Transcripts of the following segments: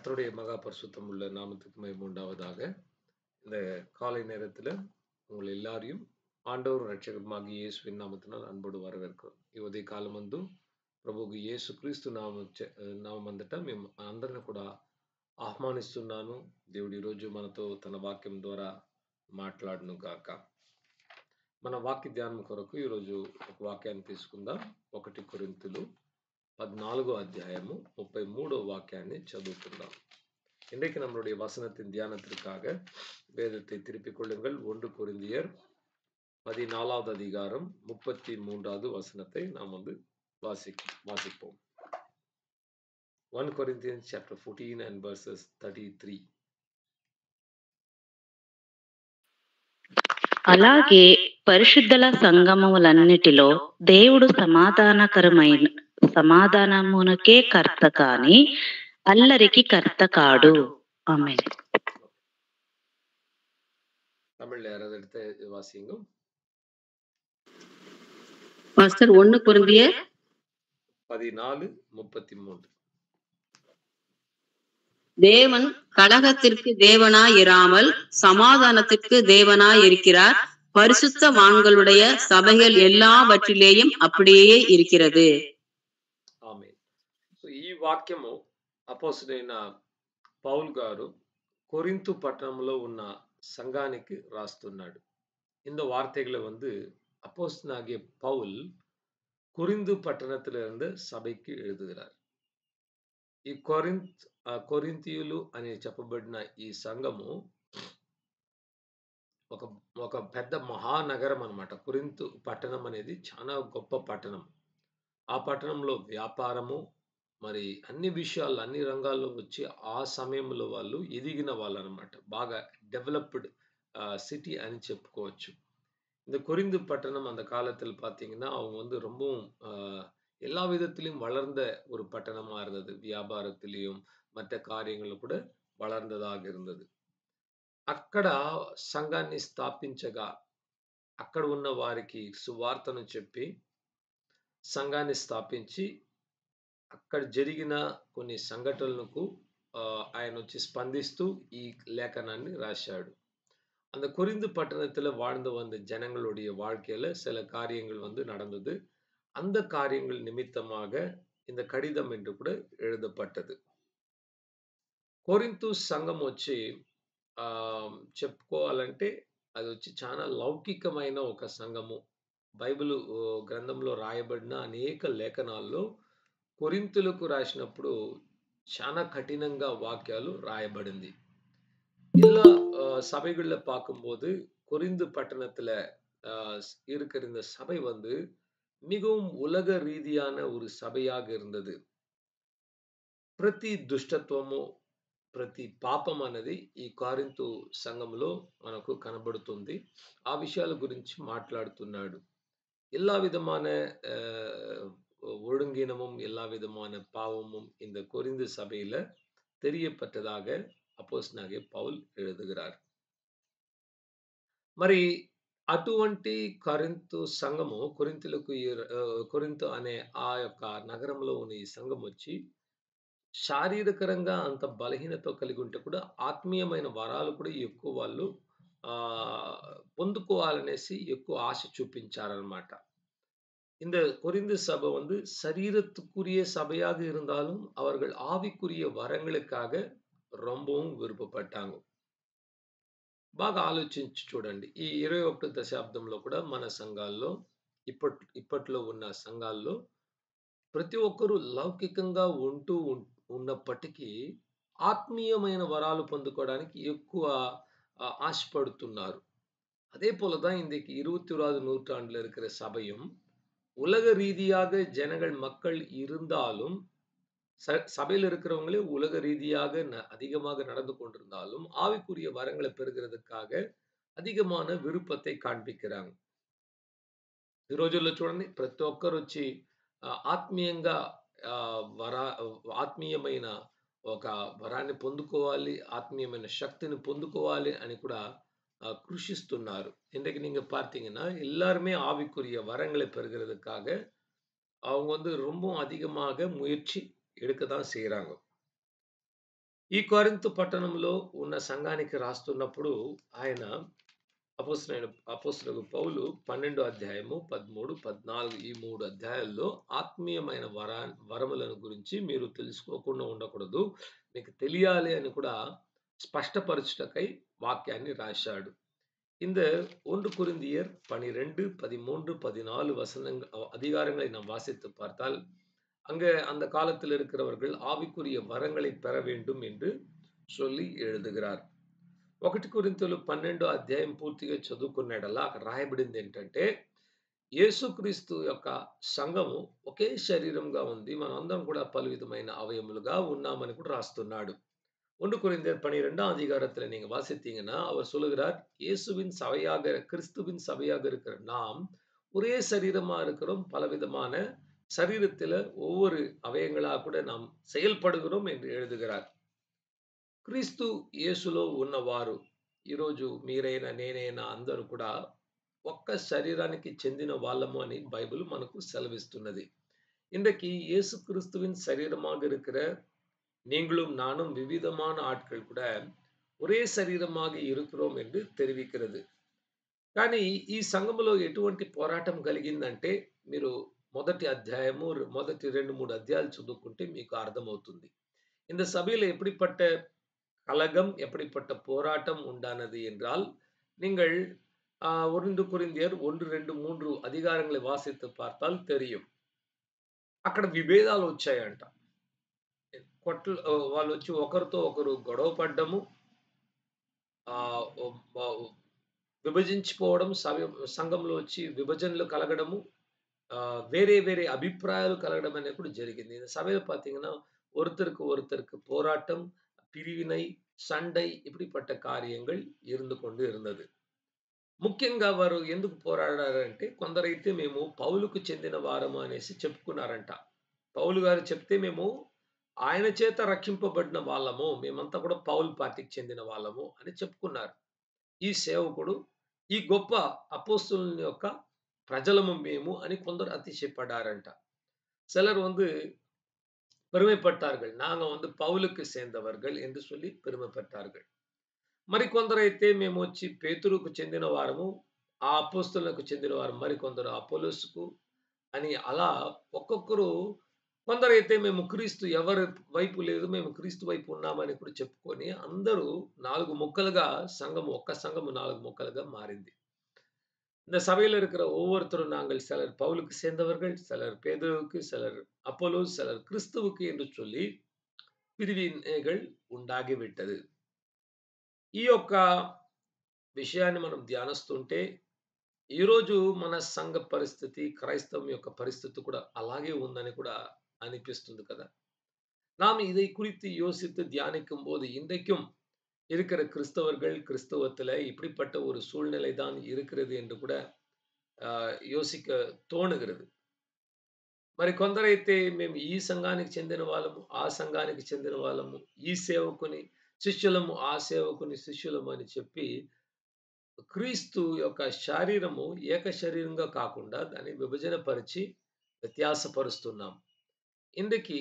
கர்த்தருடைய மகா பரிசுத்தம் உள்ள நாமத்துக்கு மகிமை உண்டாவதாக. இந்த காலை நேரத்துல உங்கள் எல்லாரையும் ஆண்டவர் ரட்சகருமாகிய இயேசுவின் நாமத்தினால் అన్బోడు வரவேற்கிறோம். ఈ ఉదయ కాలమందు ప్రభువు యేసు క్రీస్తు నామం అందట మేము అందరిని కూడా ఆహ్వానిస్తున్నాను. దేవుడు ఈరోజు మనతో తన వాక్యం ద్వారా మాట్లాడును గాక. మన వాక్య ధ్యానం కొరకు ఈరోజు ఒక వాక్యాన్ని తీసుకుందాం. 1 కొరింథీయులు 14వ అధ్యాయము 33వ వాక్యాన్ని చదువుకుందాం. இன்றைக்கு நம்மளுடைய வசனத்தின் தியானத்திற்காக வேதத்தை திருப்பிக் கொள்ளுங்கள். 1 கொரிந்தியர் 14வது அதிகாரம் 33வது வசனத்தை நாம் வாசிப்போம். 1 Corinthians chapter 14 and verses 33. అలాగే పరిశుద్ధుల సంగమములన్నిటిలో దేవుడు సమాధానమునకే కర్త కాని అల్లరికి కర్త కాడు. ఆమేన్. தமிழ்ல யாராவது எடுத்து வாசிங்க. பாஸ்டர் 1 கொரிந்தியர் 14:33. தேவன் கலகத்திற்கு தேவனாய் இராமல் சமாதானத்திற்கு தேவனாய் இருக்கிறார். பரிசுத்தவான்களுடைய சபைகள் எல்லாவற்றிலேயும் அப்படியே இருக்கிறது. ఆమేన్. సో ఈ వాక్యము అపోస్తలుడైన పౌలు గారు కొరింథు పట్టణంలో ఉన్న సంఘానికి రాస్తున్నాడు. இந்த வார்த்தைகளை அப்போஸ்தலனாகிய பவுல் கொரிந்து పట్టణத்திலிருந்து సభைకి எழுதுகிறார். ఈ కొరింథీయులు అని చెప్పబడిన ఈ సంఘము ఒక పెద్ద మహానగరం అన్నమాట. కొరింథు పట్టణం అనేది చాలా గొప్ప పట్టణం. ఆ పట్టణంలో వ్యాపారము మరి అన్ని విషయాలు అన్ని రంగాల్లో వచ్చి ఆ సమయంలో వాళ్ళు ఎదిగిన వాళ్ళు అన్నమాట. బాగా డెవలప్డ్ சிட்டி అని చెప్పుకోవచ్చు. இந்த கொரிந்து பட்டணம் அந்த காலத்தில் பார்த்தீங்கன்னா அவங்க ரொம்பவும் எல்லா விதத்திலும் வளர்ந்த ஒரு పట్టణமா இருந்தது. వ్యాపారத்திலும் మற்ற కార్యங்களிலும் కూడా వளர்ந்ததாக இருந்தது. అక్కడ సంఘాన్ని స్థాపించగా అక్కడ ఉన్న వారికి సువార్తను చెప్పి సంఘాన్ని స్థాపించి అక్కడ జరిగిన కొన్ని సంఘటనలకు ఆయన వచ్చి స్పందిస్తూ ఈ లేఖనాన్ని రాశాడు. அந்த கொரிந்து பட்டணத்துல வாழ்ந்து வந்த ஜனங்களுடைய வாழ்க்கையில சில காரியங்கள் நடந்தது. அந்த காரியங்கள் నిమిత్తமாக இந்த కడితం என்று కూడా எழுதப்பட்டது. కొరింథు సంఘం వచ్చి చెప్పుకోవాలంటే అది వచ్చి చాలా లౌకికమైన ఒక సంఘము. బైబిల్ గ్రంథంలో రాయబడిన అనేక లేఖనాల్లో కొరింథులకు రాసినప్పుడు చాలా కఠినంగా వాక్యాలు రాయబడింది. எல்லா சபைகள்ல பார்க்கும்போது கொரிந்து பட்டணத்துல இருக்கிற இந்த சபை மிகவும் உலக ரீதியான ஒரு సభயாக இருந்தது. ప్రతి దుష్టత్వము ప్రతి పాపం అనేది ఈ కొరింథు సంఘములో మనకు కనబడుతుంది. ఆ విషయాల గురించి మాట్లాడుతున్నాడు. எல்லா விதமான ஒழுங்கினமும் எல்லா விதமான பாவமும் இந்த கொரிந்து சபையில தெரியப்பட்டதாக అపోస్తలుడైన పౌలు எழுதுகிறார். మరి అటువంటి కొరింథు సంఘము కొరింథు అనే ఆ యొక్క నగరంలో ఉన్న ఈ సంఘం వచ్చి శారీరకంగా అంత బలహీనత కలిగి ఉంటే కూడా ఆత్మీయమైన వరాలు కూడా ఎక్కువ వాళ్ళు పొందుకోవాలనేసి ఎక్కువ ఆశ చూపించారన్నమాట. இந்த கொரிந்து சபை சரீரத்துக்குரிய சபையாக இருந்தாலும் அவர்கள் ஆவிக்குரிய வரங்களுக்காக ரொம்பவும் విరుపపట్టాంగు. బాగా ఆలోచించి చూడండి. ఈ 21వ దశాబ్దంలో కూడా మన సంఘాల్లో ఇప్పట్లో ఉన్న సంఘాల్లో ప్రతి ఒక్కరూ లౌకికంగా ఉన్నప్పటికీ ఆత్మీయమైన వరాలు పొందుకోవడానికి ఎక్కువ ఆశపడుతున్నారు. அதே போல தான் இன்றைக்கு 21வது நூற்றாண்டுல இருக்கிற சபையும் உலக ரீதியாக ஜனங்கள் மக்கள் இருந்தாலும் சபையில் இருக்கிறவங்களே உலக ரீதியாக அதிகமாக நடந்து கொண்டிருந்தாலும் ஆவிக்குரிய வரங்களை பெறுகிறதுக்காக அதிகமான విరుపத்தை కాண்பிக்கிறாங்க. ఈ రోజుల్లో చూడండి ప్రతి ఒక్కరు వచ్చి ఆత్మీయంగా ఆత్మీయమైన ఒక వరాన్ని పొందుకోవాలి, ఆత్మీయమైన శక్తిని పొందుకోవాలి అని కూడా కృషిస్తున్నారు. இன்றைக்கு நீங்க பார்த்தீங்கன்னா எல்லாருமே ஆவிக்குரிய வரங்களை பெறுகிறதுக்காக அவங்க ரொம்ப அதிகமாக முயற்சி எடுக்க தான் செய்யறாங்க. ఈ కొరింథు పట్టణంలో ఉన్న సంఘానికి రాస్తున్నప్పుడు ఆయన అపోస్తలుడైన పౌలు 12 అధ్యాయము 13, 14 ఈ 3 అధ్యాయాల్లో ఆత్మీయమైన వరములను గురించి మీరు తెలుసుకోకుండా ఉండకూడదు. మీకు తెలియాలి అని కూడా స్పష్టపరచుటకై వాక్యాన్ని రాశాడు. இந்த 1 கொரிந்தியர் 12, 13, 14 அதிகாரங்களை நாம் வாசித்து பார்த்தால், அங்க அந்த காலத்தில் இருக்கிறவர்கள் ஆவிக்குரிய வரங்களை பெற வேண்டும் என்று சொல்லி எழுதுகிறார். 1 కొరింథీయులు 12 అధ్యాయం పూర్తిగా చదువుకున్నాడల్లా అక్కడ రాయబడింది ఏంటంటే, యేసుక్రీస్తు యొక్క సంఘము ఒకే శరీరంగా ఉంది. మనందరం కూడా పలు విధమైన అవయములుగా ఉన్నామని కూడా రాస్తున్నాడు. 1 கொரிந்தியர் 12 அதிகாரத்துல நீங்க வாசித்தீங்கன்னா அவர் சொல்லுகிறார், இயேசுவின் சபையாக கிறிஸ்துவின் சபையாக இருக்கிற நாம் ஒரே சரீரமா இருக்கிறோம். பலவிதமான சரீரத்துல ஒவ்வொரு అవయங்களா கூட நாம் செயல்படுகிறோம் என்று எழுதுகிறார். క్రీస్తు యేసులో ఉన్నవారు ఈరోజు మీరైనా నేనైనా అందరూ కూడా ఒక్క శరీరానికి చెందిన వాళ్ళము అని బైబిల్ మనకు సెలవిస్తున్నది. இன்றைக்கு இயேசு கிறிஸ்துவின் சரீரமாக இருக்கிற நீங்களும் நானும் விவிதமான ஆட்கள் கூட ఒరే శరీరமாக இருக்கிறோம் என்று தெரிவிக்கிறது. కానీ ఈ సంఘములో ఎటువంటి పోరాటం కలిగిందంటే మీరు మొదటి అధ్యాయము మొదటి 2-3 అధ్యాయాలు చదువుకుంటే మీకు అర్థమవుతుంది. இந்த சபையில எப்படிப்பட்ட கலகம் எப்படிப்பட்ட போராட்டம் உண்டானது என்றால் நீங்கள் 1 கொரிந்தியர் 1, 2, 3 அதிகாரங்களை వాసిத்து பார்த்தால் தெரியும். అక్కడ విభేదాలు వచ్చాయంట. వాళ్ళు వచ్చి ఒకరితో ఒకరు గొడవ పడ్డము, విభజించిపోవడం, సంఘంలో వచ్చి విభజనలు కలగడము, வேறே வேறே அபிப்பிராயாలు கலగడం అనేది కూడా జరిగింది. இந்த சபையில பார்த்தீங்கன்னா ஒருத்தருக்கு ஒருத்தருக்கு போராட்டம், பிரிவினை, சண்டை இப்படிப்பட்ட కార్యங்கள் இருந்து கொண்டு இருந்தது. ముఖ్యంగా వారు ఎందుకు పోరాడారంటే కొందరైతే మేము పౌలుకు చెందిన వారము అనేసి చెప్పుకున్నారంట. పౌలు గారు చెప్తే మేము ఆయన చేత రక్షింపబడిన వాళ్ళము, మేమంతా కూడా పౌలు పార్టీకి చెందిన వాళ్ళము అని చెప్పుకున్నారు. ఈ సేవకుడు ఈ గొప్ప అపోస్తలుని యొక్క ప్రజలము మేము అని కొందరు అతిశయపడ్డారంట. சிலர் பெருமைப்பட்டார்கள். நாங்க பவுலுக்கு சேர்ந்தவர்கள் என்று சொல்லி பெருமைப்பட்டார்கள். మరికొందరైతే మేము వచ్చి పేతురుకు చెందిన వారము, ఆ అపోస్తలులకు చెందిన వారు, మరికొందరు అపోలోసుకు అని అలా ఒక్కొక్కరు కొందరైతే మేము క్రీస్తు ఎవరి వైపు లేదు, మేము క్రీస్తు వైపు ఉన్నామని కూడా చెప్పుకొని అందరూ 4 ముక్కలుగా ఒక్క సంఘము 4 ముక్కలుగా మారింది. இந்த சபையில இருக்கிற ஒவ்வொருத்தரும் நாங்கள் சிலர் பவுலுக்கு சேர்ந்தவர்கள், சிலர் பேதுருவுக்கு, சிலர் அப்போலோஸ், சிலர் கிறிஸ்துவுக்கு என்று சொல்லி பிரிவினைகள் ఉండాగివిట్టது. ఈ యొక్క విషయాన్ని మనం ధ్యానిస్తుంటే ఈరోజు మన సంఘ పరిస్థితి, క్రైస్తవం యొక్క పరిస్థితి కూడా అలాగే ఉందని కూడా అనిపిస్తుంది కదా. நாம் இதை குறித்து யோசித்து தியானிக்கும் போது இன்றைக்கும் இருக்கிற கிறிஸ்தவர்கள் கிறிஸ்தவத்துல இப்படிப்பட்ட ஒரு சூழ்நிலை தான் இருக்கிறது என்று కూడా యోసిక తోణుகிறது. మరి కొందరైతే మేము ఈ సంఘానికి చెందిన వాళ్ళము, ఆ సంఘానికి చెందిన వాళ్ళము, ఈ సేవకుని శిష్యులము, ఆ సేవకుని శిష్యులము అని చెప్పి క్రీస్తు యొక్క శరీరము ఏక శరీరంగా కాకుండా దాన్ని విభజన పరిచి వ్యత్యాసపరుస్తున్నాం. இன்றைக்கு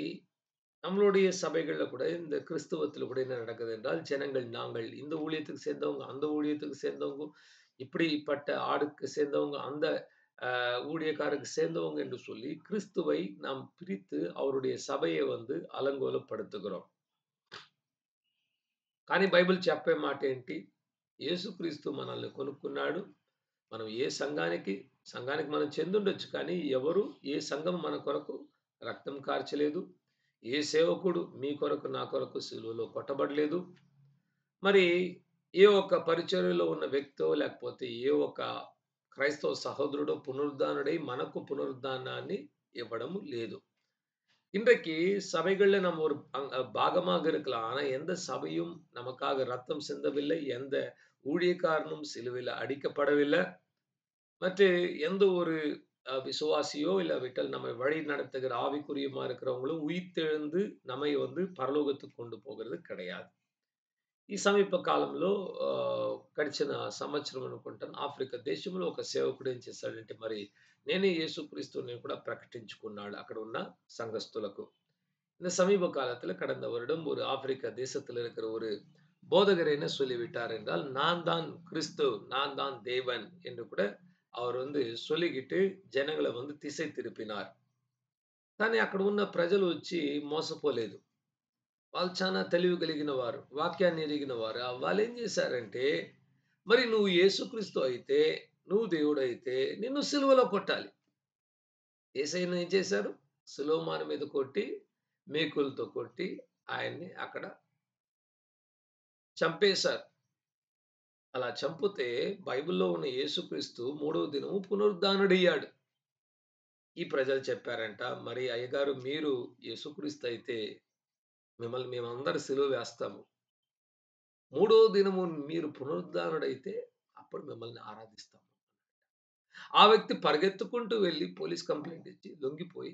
நம்மளுடைய சபைகள்ல கூட இந்த கிறிஸ்தவத்துல கூட என்ன நடக்குது என்றால் ஜனங்கள் நாங்கள் இந்த ஊழியத்துக்கு சேர்ந்தவங்க, அந்த ஊழியத்துக்கு சேர்ந்தவங்க, இப்படிப்பட்ட ஆடுக்கு சேர்ந்தவங்க, அந்த ஊழியக்காரருக்கு சேர்ந்தவங்க என்று சொல்லி கிறிஸ்துவை நாம் பிரித்து அவருடைய சபையை అలంగోలపడుతుகிறோம். కానీ బైబిల్ చెప్పే మాట ఏంటి? యేసుక్రీస్తు మనల్ని కొనుక్కున్నాడు. మనం ఏ సంఘానికి మనం చెందుండొచ్చు, కానీ ఎవరు ఏ సంఘం మన కొరకు రక్తం కార్చలేదు. ఏ సేవకుడు మీ కొరకు నా కొరకు సిలువలో కొట్టబడలేదు. మరి ఏ ఒక్క పరిచర్యలో ఉన్న వ్యక్తో లేకపోతే ఏ ఒక్క క్రైస్తవ సహోదరుడో పునరుద్ధానుడై మనకు పునరుద్ధానాన్ని ఇవ్వడం లేదు. இன்றைக்கு சபைகள்ல நம்ம ஒரு பாகமாக இருக்கலாம். ஆனா எந்த சபையும் நமக்காக ரத்தம் சிந்தவில்லை, எந்த ஊழியக்காரனும் சிலுவையில் அடிக்கப்படவில்லை, மற்ற எந்த ஒரு விசுவாசியோ இல்லாவிட்டால் நம்மை வழி நடத்துகிற ஆவிக்குரியமா இருக்கிறவங்களும் ఉయితెழுந்து நம்மை పరలోకத்துக்கு கொண்டு పోகிறது கிடையாது. ఈ సమీప కాలంలో గడిచిన సంవత్సరం అనుకుంటాను ఆఫ్రికా దేశంలో ఒక సేవకుడు ఏం చేశాడంటే నేనే యేసుక్రీస్తుని కూడా ప్రకటించుకున్నాడు అక్కడ ఉన్న సంఘస్థులకు. இந்த சமீப காலத்துல கடந்த வருடம் ஒரு ஆப்பிரிக்கா தேசத்துல இருக்கிற ஒரு போதகர் என்ன சொல்லிவிட்டார் என்றால், "நான் தான் கிறிஸ்து, நான் தான் தேவன்" என்று கூட அவர் சொல்லிக்கிட்டு జనங்கள திசை திருப்பினார். కానీ అక్కడ ఉన్న ప్రజలు వచ్చి మోసపోలేదు. వాళ్ళు చానా తెలివి కలిగిన వారు. వాక్యాన్ని ఎరిగిన వారు. వాళ్ళేం చేశారంటే, మరి నువ్వు యేసుక్రీస్తు అయితే, నువ్వు దేవుడైతే నిన్ను సిలువలో కొట్టాలి. యేసయ్యను ఏం చేశారు? సులోమాను మీద కొట్టి, మేకులతో కొట్టి ఆయన్ని అక్కడ చంపేశారు. అలా చంపితే బైబిల్‌లో ఉన్న యేసుక్రీస్తు మూడవ దినము పునరుద్ధానుడయ్యాడు. ఈ ప్రజలు చెప్పారంట, "మరి అయ్యగారు మీరు యేసుక్రీస్తు అయితే మిమ్మల్ని మేమందరూ సిలువ వేస్తాము. మూడో దినము మీరు పునరుద్ధానుడైతే అప్పుడు మిమ్మల్ని ఆరాధిస్తాము." ఆ వ్యక్తి పరిగెత్తుకుంటూ వెళ్లి పోలీస్ కంప్లెయింట్ ఇచ్చి లొంగిపోయి,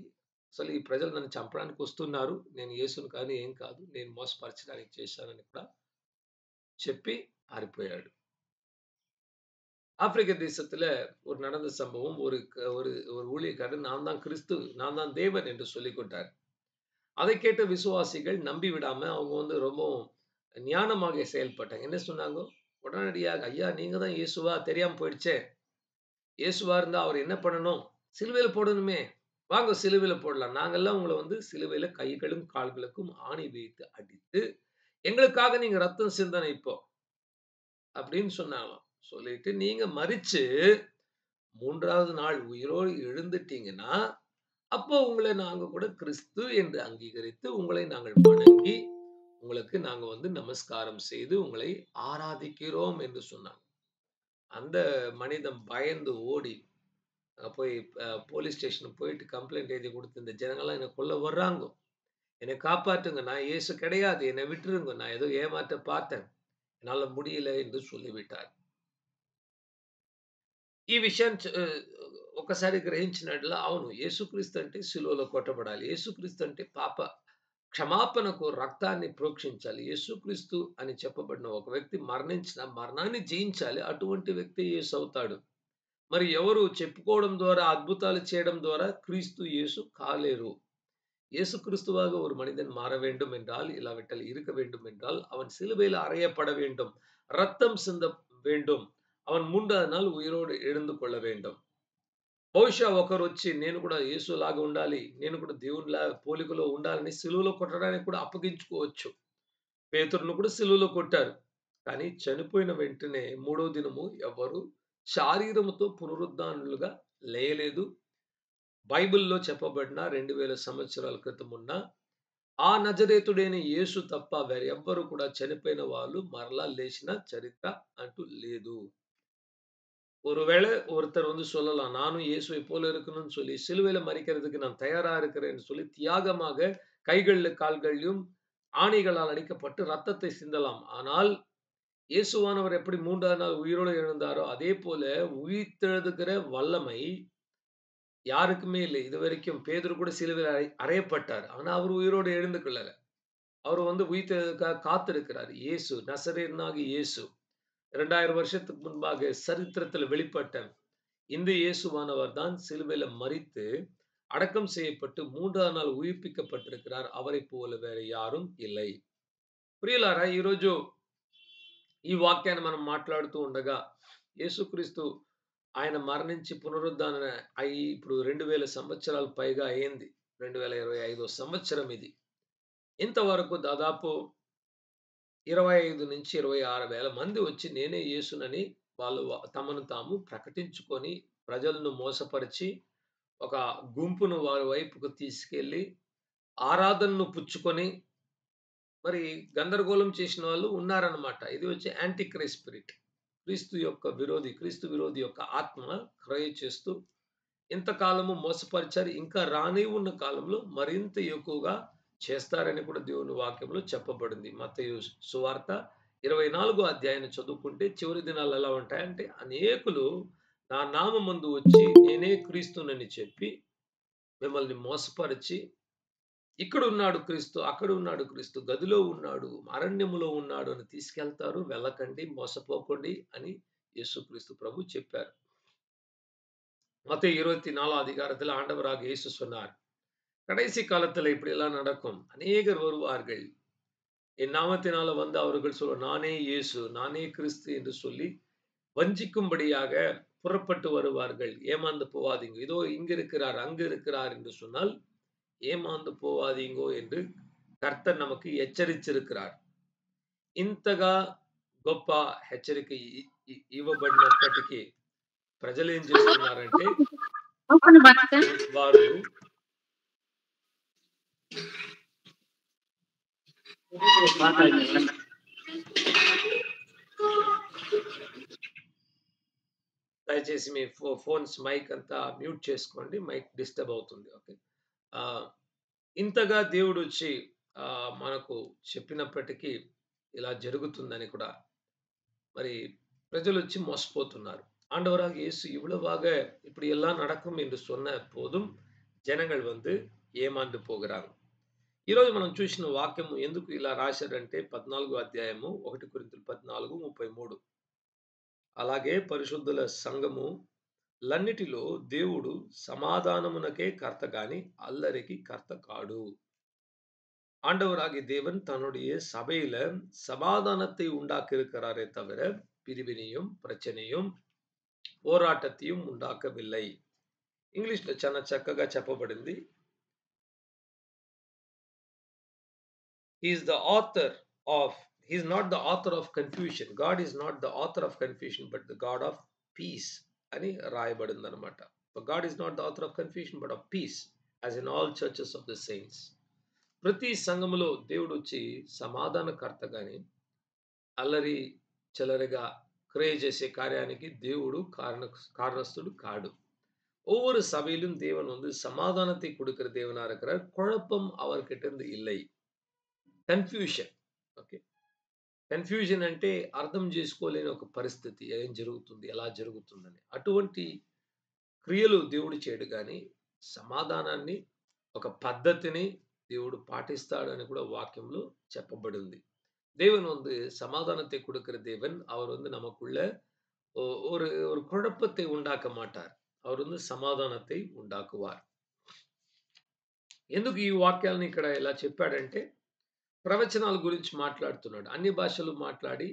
"అసలు ఈ ప్రజలు నన్ను చంపడానికి వస్తున్నారు. నేను యేసుని కాదు, ఏం కాదు. నేను మోసపరచడానికి చేశానని" కూడా చెప్పి పారిపోయాడు. ஆப்பிரிக்க தேசத்துல ஒரு நடந்த சம்பவம். ஒரு ஊழியக்காரர் நான் தான் கிறிஸ்து, நான் தான் தேவன் என்று சொல்லிக் கொண்டார். அதை கேட்ட விசுவாசிகள் நம்பி விடாம அவங்க ரொம்பவும் ஞானமாக செயல்பட்டாங்க. என்ன சொன்னாங்க? உடனடியாக, "ஐயா நீங்க தான் இயேசுவா? தெரியாம போயிடுச்சே. இயேசுவா இருந்தா அவர் என்ன பண்ணணும்? சிலுவையில போடணுமே. வாங்க சிலுவையில போடலாம். நாங்கெல்லாம் உங்கள சிலுவையில கைகளும், கால்களுக்கும் ஆணி வைத்து அடித்து, எங்களுக்காக நீங்க ரத்தம் சிந்தனை இப்போ" அப்படின்னு சொன்னாங்களாம். சொல்லிட்டு, "நீங்க மரிச்சு 3வது நாள் உயிரோடு எழுந்துட்டீங்கன்னா, அப்போ உங்கள நாங்க கூட கிறிஸ்து என்று அங்கீகரித்து, உங்களை நாங்கள் வணங்கி, உங்களுக்கு நாங்க நமஸ்காரம் செய்து உங்களை ஆராதிக்கிறோம்" என்று சொன்னாங்க. அந்த மனிதன் பயந்து ஓடி போய் போலீஸ் ஸ்டேஷனுக்கு போயிட்டு கம்ப்ளைண்ட் எழுதி குடுத்து, "இந்த ஜனங்கள்லாம் என்ன கொல்ல வர்றாங்க. என்னை காப்பாற்றுங்க. நான் இயேசு கிடையாது. என்னை விட்டுருங்க. நான் ஏதோ ஏமாற்ற பார்த்தேன். ఎన్నాళ్ళ முடியல" என்று சொல்லிவிட்டார். ఈ విషయం ఒక్కసారి గ్రహించినట్ల అవును, యేసుక్రీస్తు అంటే సిలువలో కొట్టబడాలి. యేసుక్రీస్తు అంటే పాప క్షమాపణకు రక్తాన్ని ప్రోక్షించాలి. యేసుక్రీస్తు అని చెప్పబడిన ఒక వ్యక్తి మరణించిన మరణాన్ని జయించాలి. అటువంటి వ్యక్తి యేసు అవుతాడు. మరి ఎవరు చెప్పుకోవడం ద్వారా, అద్భుతాలు చేయడం ద్వారా క్రీస్తు యేసు కాలేరు. இயேசுகிறிஸ்துவாக ஒரு மனிதன் மாற வேண்டும் என்றால், இல்லாவிட்டால் இருக்க வேண்டும் என்றால், அவன் சிலுவையில் அறையப்பட வேண்டும். ரத்தம் சிந்த வேண்டும். அவன் 3வது నాள் ఉయిరోడు எழுந்து கொள்ள வேண்டும். బహుశా ఒకరొచ్చి నేను కూడా యేసులాగా ఉండాలి, నేను కూడా దేవునిలా పోలికలో ఉండాలని సిలువలో కొట్టడానికి కూడా అప్పగించుకోవచ్చు. పేతురును కూడా సిలువలో కొట్టారు. కానీ చనిపోయిన వెంటనే మూడో దినము ఎవరు శరీరముతో పునరుద్ధానులుగా లేయలేదు. బైబిల్‌లో చెప్పబడిన 2000 సంవత్సరాల క్రితం ఉన్న ఆ నజరేతుడైన యేసు తప్ప వేరెవ్వరు కూడా చనిపోయిన వాళ్ళు మరలా లేచిన చరిత్ర అంటూ లేదు. ஒருவேள ஒருத்தர் சொல்லலாம், "நானும் இயேசுவை போல இருக்கணும்னு சொல்லி சிலுவையில மரிக்கிறதுக்கு நான் தயாரா இருக்கிறேன்னு" சொல்லி தியாகமாக கைகள்ல கால்கள்லயும் ஆணிகளால் அடிக்கப்பட்டு ரத்தத்தை சிந்தலாம். ஆனால் இயேசுவானவர் எப்படி 3வது நாள் உயிரோடு எழுந்தாரோ, அதே போல உயிர்த்தெழுதுகிற வல்லமை யாருக்குமே இல்லை. இதுவரைக்கும் பேதுரு கூட சிலுவையில அறையப்பட்டார். ஆனா அவர் உயிரோடு எழுந்து கொள்ளல. அவர் உயிர்த்தெழுதலுக்காக காத்திருக்கிறார். இயேசு, நசரேயனாகிய இயேசு 2000 வருஷத்துக்கு முன்பாக சரித்திரத்தில் வெளிப்பட்ட இந்த இயேசுவானவர் தான் சிலுவையில மரித்து, அடக்கம் செய்யப்பட்டு 3వ నాள் ఉయిర్పిக்கப்பட்டிருக்கிறார். அவரைப் పోல వేరే யாரும் இல்லை. ప్రియులారా, ఈరోజు ఈ వాక్యాన్ని మనం మాట్లాడుతూ ఉండగా యేసుక్రీస్తు ఆయన మరణించి పునరుద్ధాన అయ్యి ఇప్పుడు 2000 సంవత్సరాలు పైగా అయింది. 2025 సంవత్సరం ఇది. ఇంతవరకు దాదాపు 25-26 వేల మంది వచ్చి నేనే యేసునని వాళ్ళు తమను తాము ప్రకటించుకొని ప్రజలను మోసపరిచి ఒక గుంపును వారి వైపుకు తీసుకెళ్ళి ఆరాధనను పుచ్చుకొని మరి గందరగోళం చేసిన వాళ్ళు ఉన్నారన్నమాట. ఇది యాంటీ క్రైస్ట్ స్పిరిట్. క్రీస్తు విరోధి యొక్క ఆత్మ క్రయ చేస్తూ ఇంతకాలము మోసపరిచారు. ఇంకా రాని ఉన్న కాలంలో మరింత ఎక్కువగా చేస్తారని కూడా దేవుని వాక్యంలో చెప్పబడింది. మత్తయి సువార్త 24వ అధ్యాయాన్ని చదువుకుంటే చివరి దినాలు ఎలా ఉంటాయంటే, అనేకులు నా నామమందు వచ్చి నేనే క్రీస్తునని చెప్పి మిమ్మల్ని మోసపరిచి, ఇక్కడ ఉన్నాడు క్రీస్తు, అక్కడ ఉన్నాడు క్రీస్తు, గదిలో ఉన్నాడు, అరణ్యములో ఉన్నాడు అని తీసుకెళ్తారు. వెళ్ళకండి, మోసపోకండి అని యేసుక్రీస్తు ప్రభు చెప్పారు. மத்தேயு 24 அதிகாரத்துல ஆண்டவராக இயேசு சொன்னார், கடைசி காலத்துல இப்படி எல்லாம் நடக்கும். அநேகர் வருவார்கள். என் நாமத்தினால வந்து அவர்கள் நானே இயேசு, நானே கிறிஸ்து என்று சொல்லி வஞ்சிக்கும்படியாக புறப்பட்டு வருவார்கள். ஏமாந்து போவாதீங்க. இதோ இங்க இருக்கிறார், அங்க இருக்கிறார் என்று சொன்னால் ఏమాందు పోవాదీంగో என்று కర్తర్ நமக்கு హెచ్చరించిరుக்கிறார். ఇంతగా గొప్ప హెచ్చరిక ఇవ్వబడినప్పటికీ ప్రజలు ఏం చేస్తున్నారంటే వారు దయచేసి మీ ఫోన్స్ మైక్ అంతా మ్యూట్ చేసుకోండి. మైక్ డిస్టర్బ్ అవుతుంది. ఓకే. ఇంతగా దేవుడు వచ్చి మనకు చెప్పినప్పటికీ ఇలా జరుగుతుందని కూడా మరి ప్రజలు వచ్చి మోసపోతున్నారు. ஆண்டவராக இயேசு இவ்வளவாக இப்படி எல்லாம் நடக்கும் என்று சொன்ன போதும் జనங்கள் வந்து ఏమాందు పోగరారు. ఈరోజు మనం చూసిన వాక్యము ఎందుకు ఇలా రాశాడంటే 14వ అధ్యాయము 1 కొరింథీయులు 14:33. అలాగే పరిశుద్ధుల సంఘము లన్నిటిలో దేవుడు సమాధానమునకే కర్త గాని అల్లరికి కర్త కాడు. ஆண்டவராகிய தேவன் தன்னுடைய சபையில சமாதானத்தை உண்டாக்க இருக்கிறாரே தவிர பிரிவினையும் பிரச்சனையும் పోరాటத்தையும் ఉండాకవిల్లై. ఇంగ్లీష్లో చాలా చక్కగా చెప్పబడింది. He's not the author of confusion. God is not the author of confusion, but the God of peace అని రాయబడింది అన్నమాట. God is not the author of confusion, but of peace, as in all churches of the saints. ప్రతి సంఘములో దేవుడు వచ్చి సమాధానకర్త గాని అల్లరి చెలరిగా క్రియ చేసే కార్యానికి దేవుడు காரணஸ்துடு காடு. ஒவ்வொரு சபையிலும் தேவன் வந்து சமாதானத்தை கொடுக்கிற தேவனா இருக்கிறார். குழப்பம் அவர்கிட்ட இருந்து இல்லை. కన్ఫ్యూషన్. ఓకే. కన్ఫ్యూజన్ అంటే అర్థం చేసుకోలేని ఒక పరిస్థితి. ఏం జరుగుతుంది, ఎలా జరుగుతుందని. అటువంటి క్రియలు దేవుడు చేయడు గాని సమాధానాన్ని, ఒక పద్ధతిని దేవుడు పాటిస్తాడని కూడా వాక్యంలో చెప్పబడింది. தேவன் வந்து சமாதானத்தை கொடுக்கிற தேவன். அவர் வந்து நமக்குள்ள ஒரு ஒரு குழப்பத்தை உண்டாக்க మాటారు. அவர் வந்து సమాధానத்தை ఉండాకువారు. ఎందుకు ఈ వాక్యాలను ఇక్కడ ఇలా చెప్పాడంటే ప్రవచనాల గురించి మాట్లాడుతున్నాడు. అన్ని భాషలు మాట్లాడి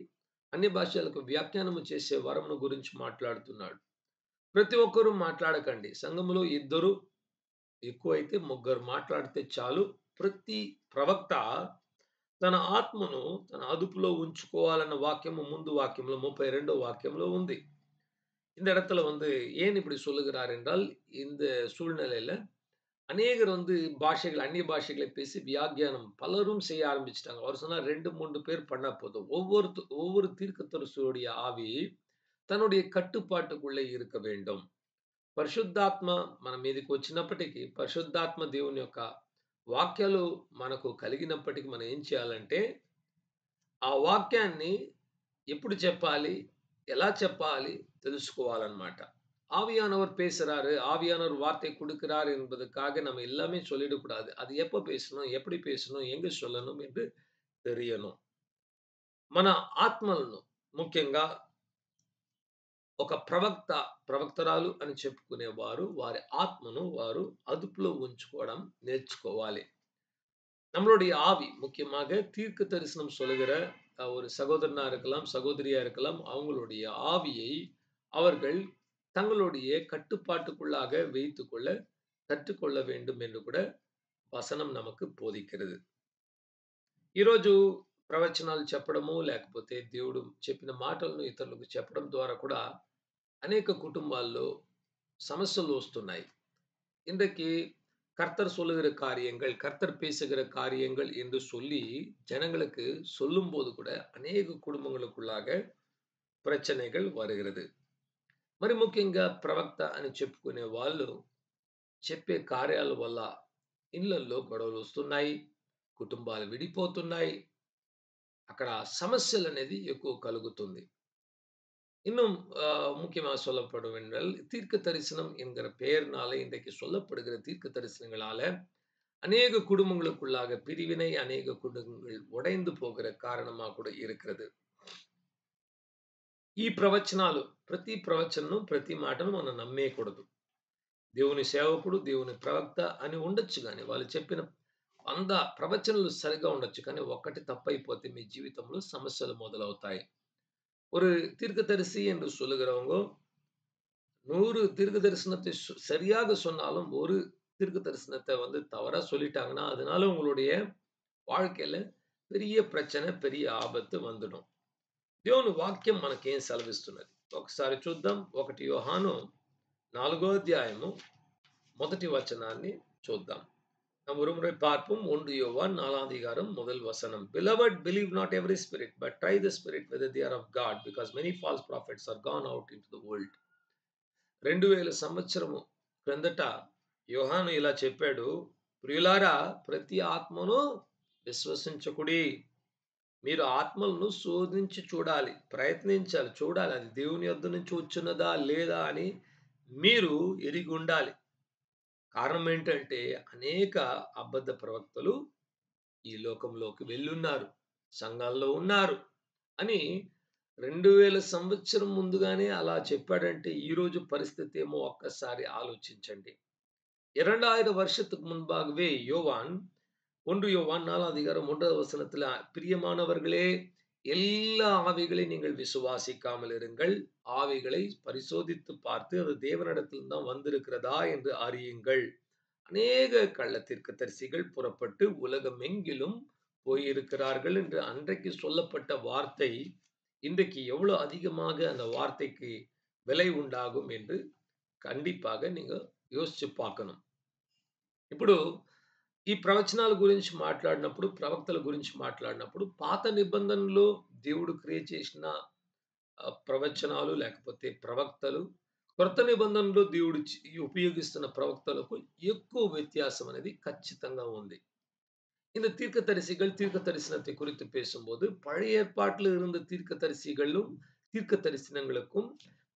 అన్ని భాషలకు వ్యాఖ్యానము చేసే వరమును గురించి మాట్లాడుతున్నాడు. ప్రతి ఒక్కరూ మాట్లాడకండి. సంఘములో ఇద్దరు ఎక్కువైతే ముగ్గురు మాట్లాడితే చాలు. ప్రతి ప్రవక్త తన ఆత్మను తన అదుపులో ఉంచుకోవాలన్న వాక్యము ముందు వాక్యంలో 32వ వాక్యంలో ఉంది. இந்த இடத்துல வந்து ஏன் இப்படி சொல்லுகிறார் என்றால், இந்த சூழ்நிலையில அநேகர் வந்து பாஷைகள், அந்நிய பாஷைகளை பேசி வியாக்கியானம் பலரும் செய்ய ஆரம்பிச்சிட்டாங்க. அவர் சொன்னார் 2, 3 பேர் பண்ணா போதும். ஒவ்வொரு தீர்க்கதரிசியுடைய ஆவி తన్నుடைய కట్టుపాటుకుள்ளே இருக்க வேண்டும். పరిశుద్ధాత్మ మన మీదకి వచ్చినప్పటికీ పరిశుద్ధాత్మ దేవుని యొక్క వాక్యాలు మనకు కలిగినప్పటికీ మనం ఏం చేయాలంటే ఆ వాక్యాన్ని ఎప్పుడు చెప్పాలి, ఎలా చెప్పాలి తెలుసుకోవాలన్నమాట. ஆவியானவர் பேசுறாரு, ஆவியானவர் வார்த்தை கொடுக்கிறார் என்பதற்காக நம்ம எல்லாமே சொல்லிடக்கூடாது. அது எப்ப பேசணும், எப்படி பேசணும், எங்க சொல்லணும் என்று தெரியணும். మన ఆత్మలను ముఖ్యంగా ఒక ప్రవక్తరాలు అని చెప్పుకునేవారు వారి ఆత్మను వారు అదుపులో ఉంచుకోవడం నేర్చుకోవాలి. நம்மளுடைய ஆவி முக்கியமாக தீர்க்க தரிசனம் சொல்லுகிற ஒரு சகோதரனா இருக்கலாம், சகோதரியா இருக்கலாம், அவங்களுடைய ஆவியை அவர்கள் தங்களுடைய கட்டுப்பாட்டுக்குள்ளாக வைத்துக்கொள்ள కట్టుకొள்ள வேண்டும் என்று కూడా వచనం நமக்கு బోధిக்கிறது. ఈరోజు ప్రవచనాలు చెప్పడము లేకపోతే దేవుడు చెప్పిన మాటలను ఇతరులకు చెప్పడం ద్వారా కూడా అనేక కుటుంబాల్లో సమస్యలు వస్తున్నాయి. இன்றைக்கு கர்த்தர் சொல்லுகிற காரியங்கள், கர்த்தர் பேசுகிற காரியங்கள் என்று சொல்லி ஜனங்களுக்கு சொல்லும்போது கூட అనేక కుటుంబங்களுக்குள்ளாக ప్రచనகள் வருகிறது. మరి ముఖ్యంగా ప్రవక్త అని చెప్పుకునే వాళ్ళు చెప్పే కార్యాల వల్ల ఇళ్లల్లో గొడవలు వస్తున్నాయి, కుటుంబాలు విడిపోతున్నాయి, అక్కడ సమస్యలు అనేది ఎక్కువ కలుగుతుంది. இன்னும் முக்கியமாக சொல்லப்படும் என்றால் தீர்க்க தரிசனம் என்கிற பெயர்னால இன்றைக்கு சொல்லப்படுகிற தீர்க்க தரிசனங்களால அநேக குடும்பங்களுக்குள்ளாக பிரிவினை, அநேக குடும்பங்கள் உடைந்து போகிற காரணமாக கூட இருக்கிறது. ఈ ప్రవచనాలు ప్రతి ప్రవచనం ప్రతి మాటను మనం నమ్మేయకూడదు. దేవుని సేవకుడు, దేవుని ప్రవక్త అని ఉండొచ్చు గాని, వాళ్ళు చెప్పిన 100 ప్రవచనాలు సరిగ్గా ఉండొచ్చు. కానీ ఒక్కటి తప్పైపోతే మీ జీవితంలో సమస్యలు మొదలవుతాయి. ஒரு தீர்க்கதரிசி என்று சொல்லுகிறவங்க 100 தீர்க்க தரிசனத்தை சரியாக சொன்னாலும், ஒரு தீர்க்க தரிசனத்த வந்து தவறா சொல்லிட்டாங்கன்னா, அதனால உங்களுடைய வாழ்க்கையில పెరియ ప్రచన, పెరియ ఆపత్తు వందును. దేవుని వాక్యం మనకేం సెలవిస్తున్నది? ఒకసారి చూద్దాం. 1 యోహాను 4వ అధ్యాయము మొదటి వచనాన్ని చూద్దాం. நாம் ஒருமுறை பார்ப்போம். 1 யோவான் 4ஆம் அதிகாரம் முதல் வசனம். Beloved, believe not every spirit, but try the spirit whether they are of God, because many false prophets are gone out into the world. 2000 సంవత్సరము క్రిందట యోహాను ఇలా చెప్పాడు, ప్రియులారా ప్రతి ఆత్మను విశ్వసించకుడి. మీరు ఆత్మలను శోధించి చూడాలి, ప్రయత్నించాలి, చూడాలి అది దేవుని యొద్ద నుంచి వచ్చున్నదా లేదా అని మీరు ఎరిగి ఉండాలి. కారణం ఏంటంటే అనేక అబద్ధ ప్రవక్తలు ఈ లోకంలోకి వెళ్ళున్నారు, సంఘాల్లో ఉన్నారు అని 2000 సంవత్సరం ముందుగానే అలా చెప్పాడంటే ఈరోజు పరిస్థితి ఏమో ఒక్కసారి ఆలోచించండి. 2000 வருஷத்துக்கு முன்பாகவே யோவான் 1 யோவான் 4ஆம் அதிகாரம் 1வது வசனத்துல, பிரியமானவர்களே, எல்லா ஆவிகளை நீங்கள் விசுவாசிக்காமல் இருங்கள், ஆவிகளை பரிசோதித்து பார்த்து அது தேவனிடத்தில் தான் வந்திருக்கிறதா என்று அறியுங்கள். அநேக கள்ள தீர்க்கதரிசிகள் புறப்பட்டு உலகமெங்கிலும் போயிருக்கிறார்கள் என்று அன்றைக்கு சொல்லப்பட்ட வார்த்தை இன்றைக்கு எவ்வளவு அதிகமாக அந்த வார்த்தைக்கு விலை உண்டாகும் என்று கண்டிப்பாக நீங்க யோசிச்சு பார்க்கணும். ఇప్పుడు ఈ ప్రవచనాల గురించి మాట్లాడినప్పుడు, ప్రవక్తల గురించి మాట్లాడినప్పుడు, పాత నిబంధనలో దేవుడు క్రియేట్ చేసిన ప్రవచనాలు లేకపోతే ప్రవక్తలు, కొత్త నిబంధనలో దేవుడు ఉపయోగిస్తున్న ప్రవక్తలకు ఎక్కువ వ్యత్యాసం అనేది ఖచ్చితంగా ఉంది. இந்த தீர்க்கதரிசிகள் தீர்க்க தரிசனத்தை குறித்து பேசும்போது, பழைய ஏற்பாட்டில் இருந்த தீர்க்கதரிசிகளும் தீர்க்க தரிசனங்களுக்கும்,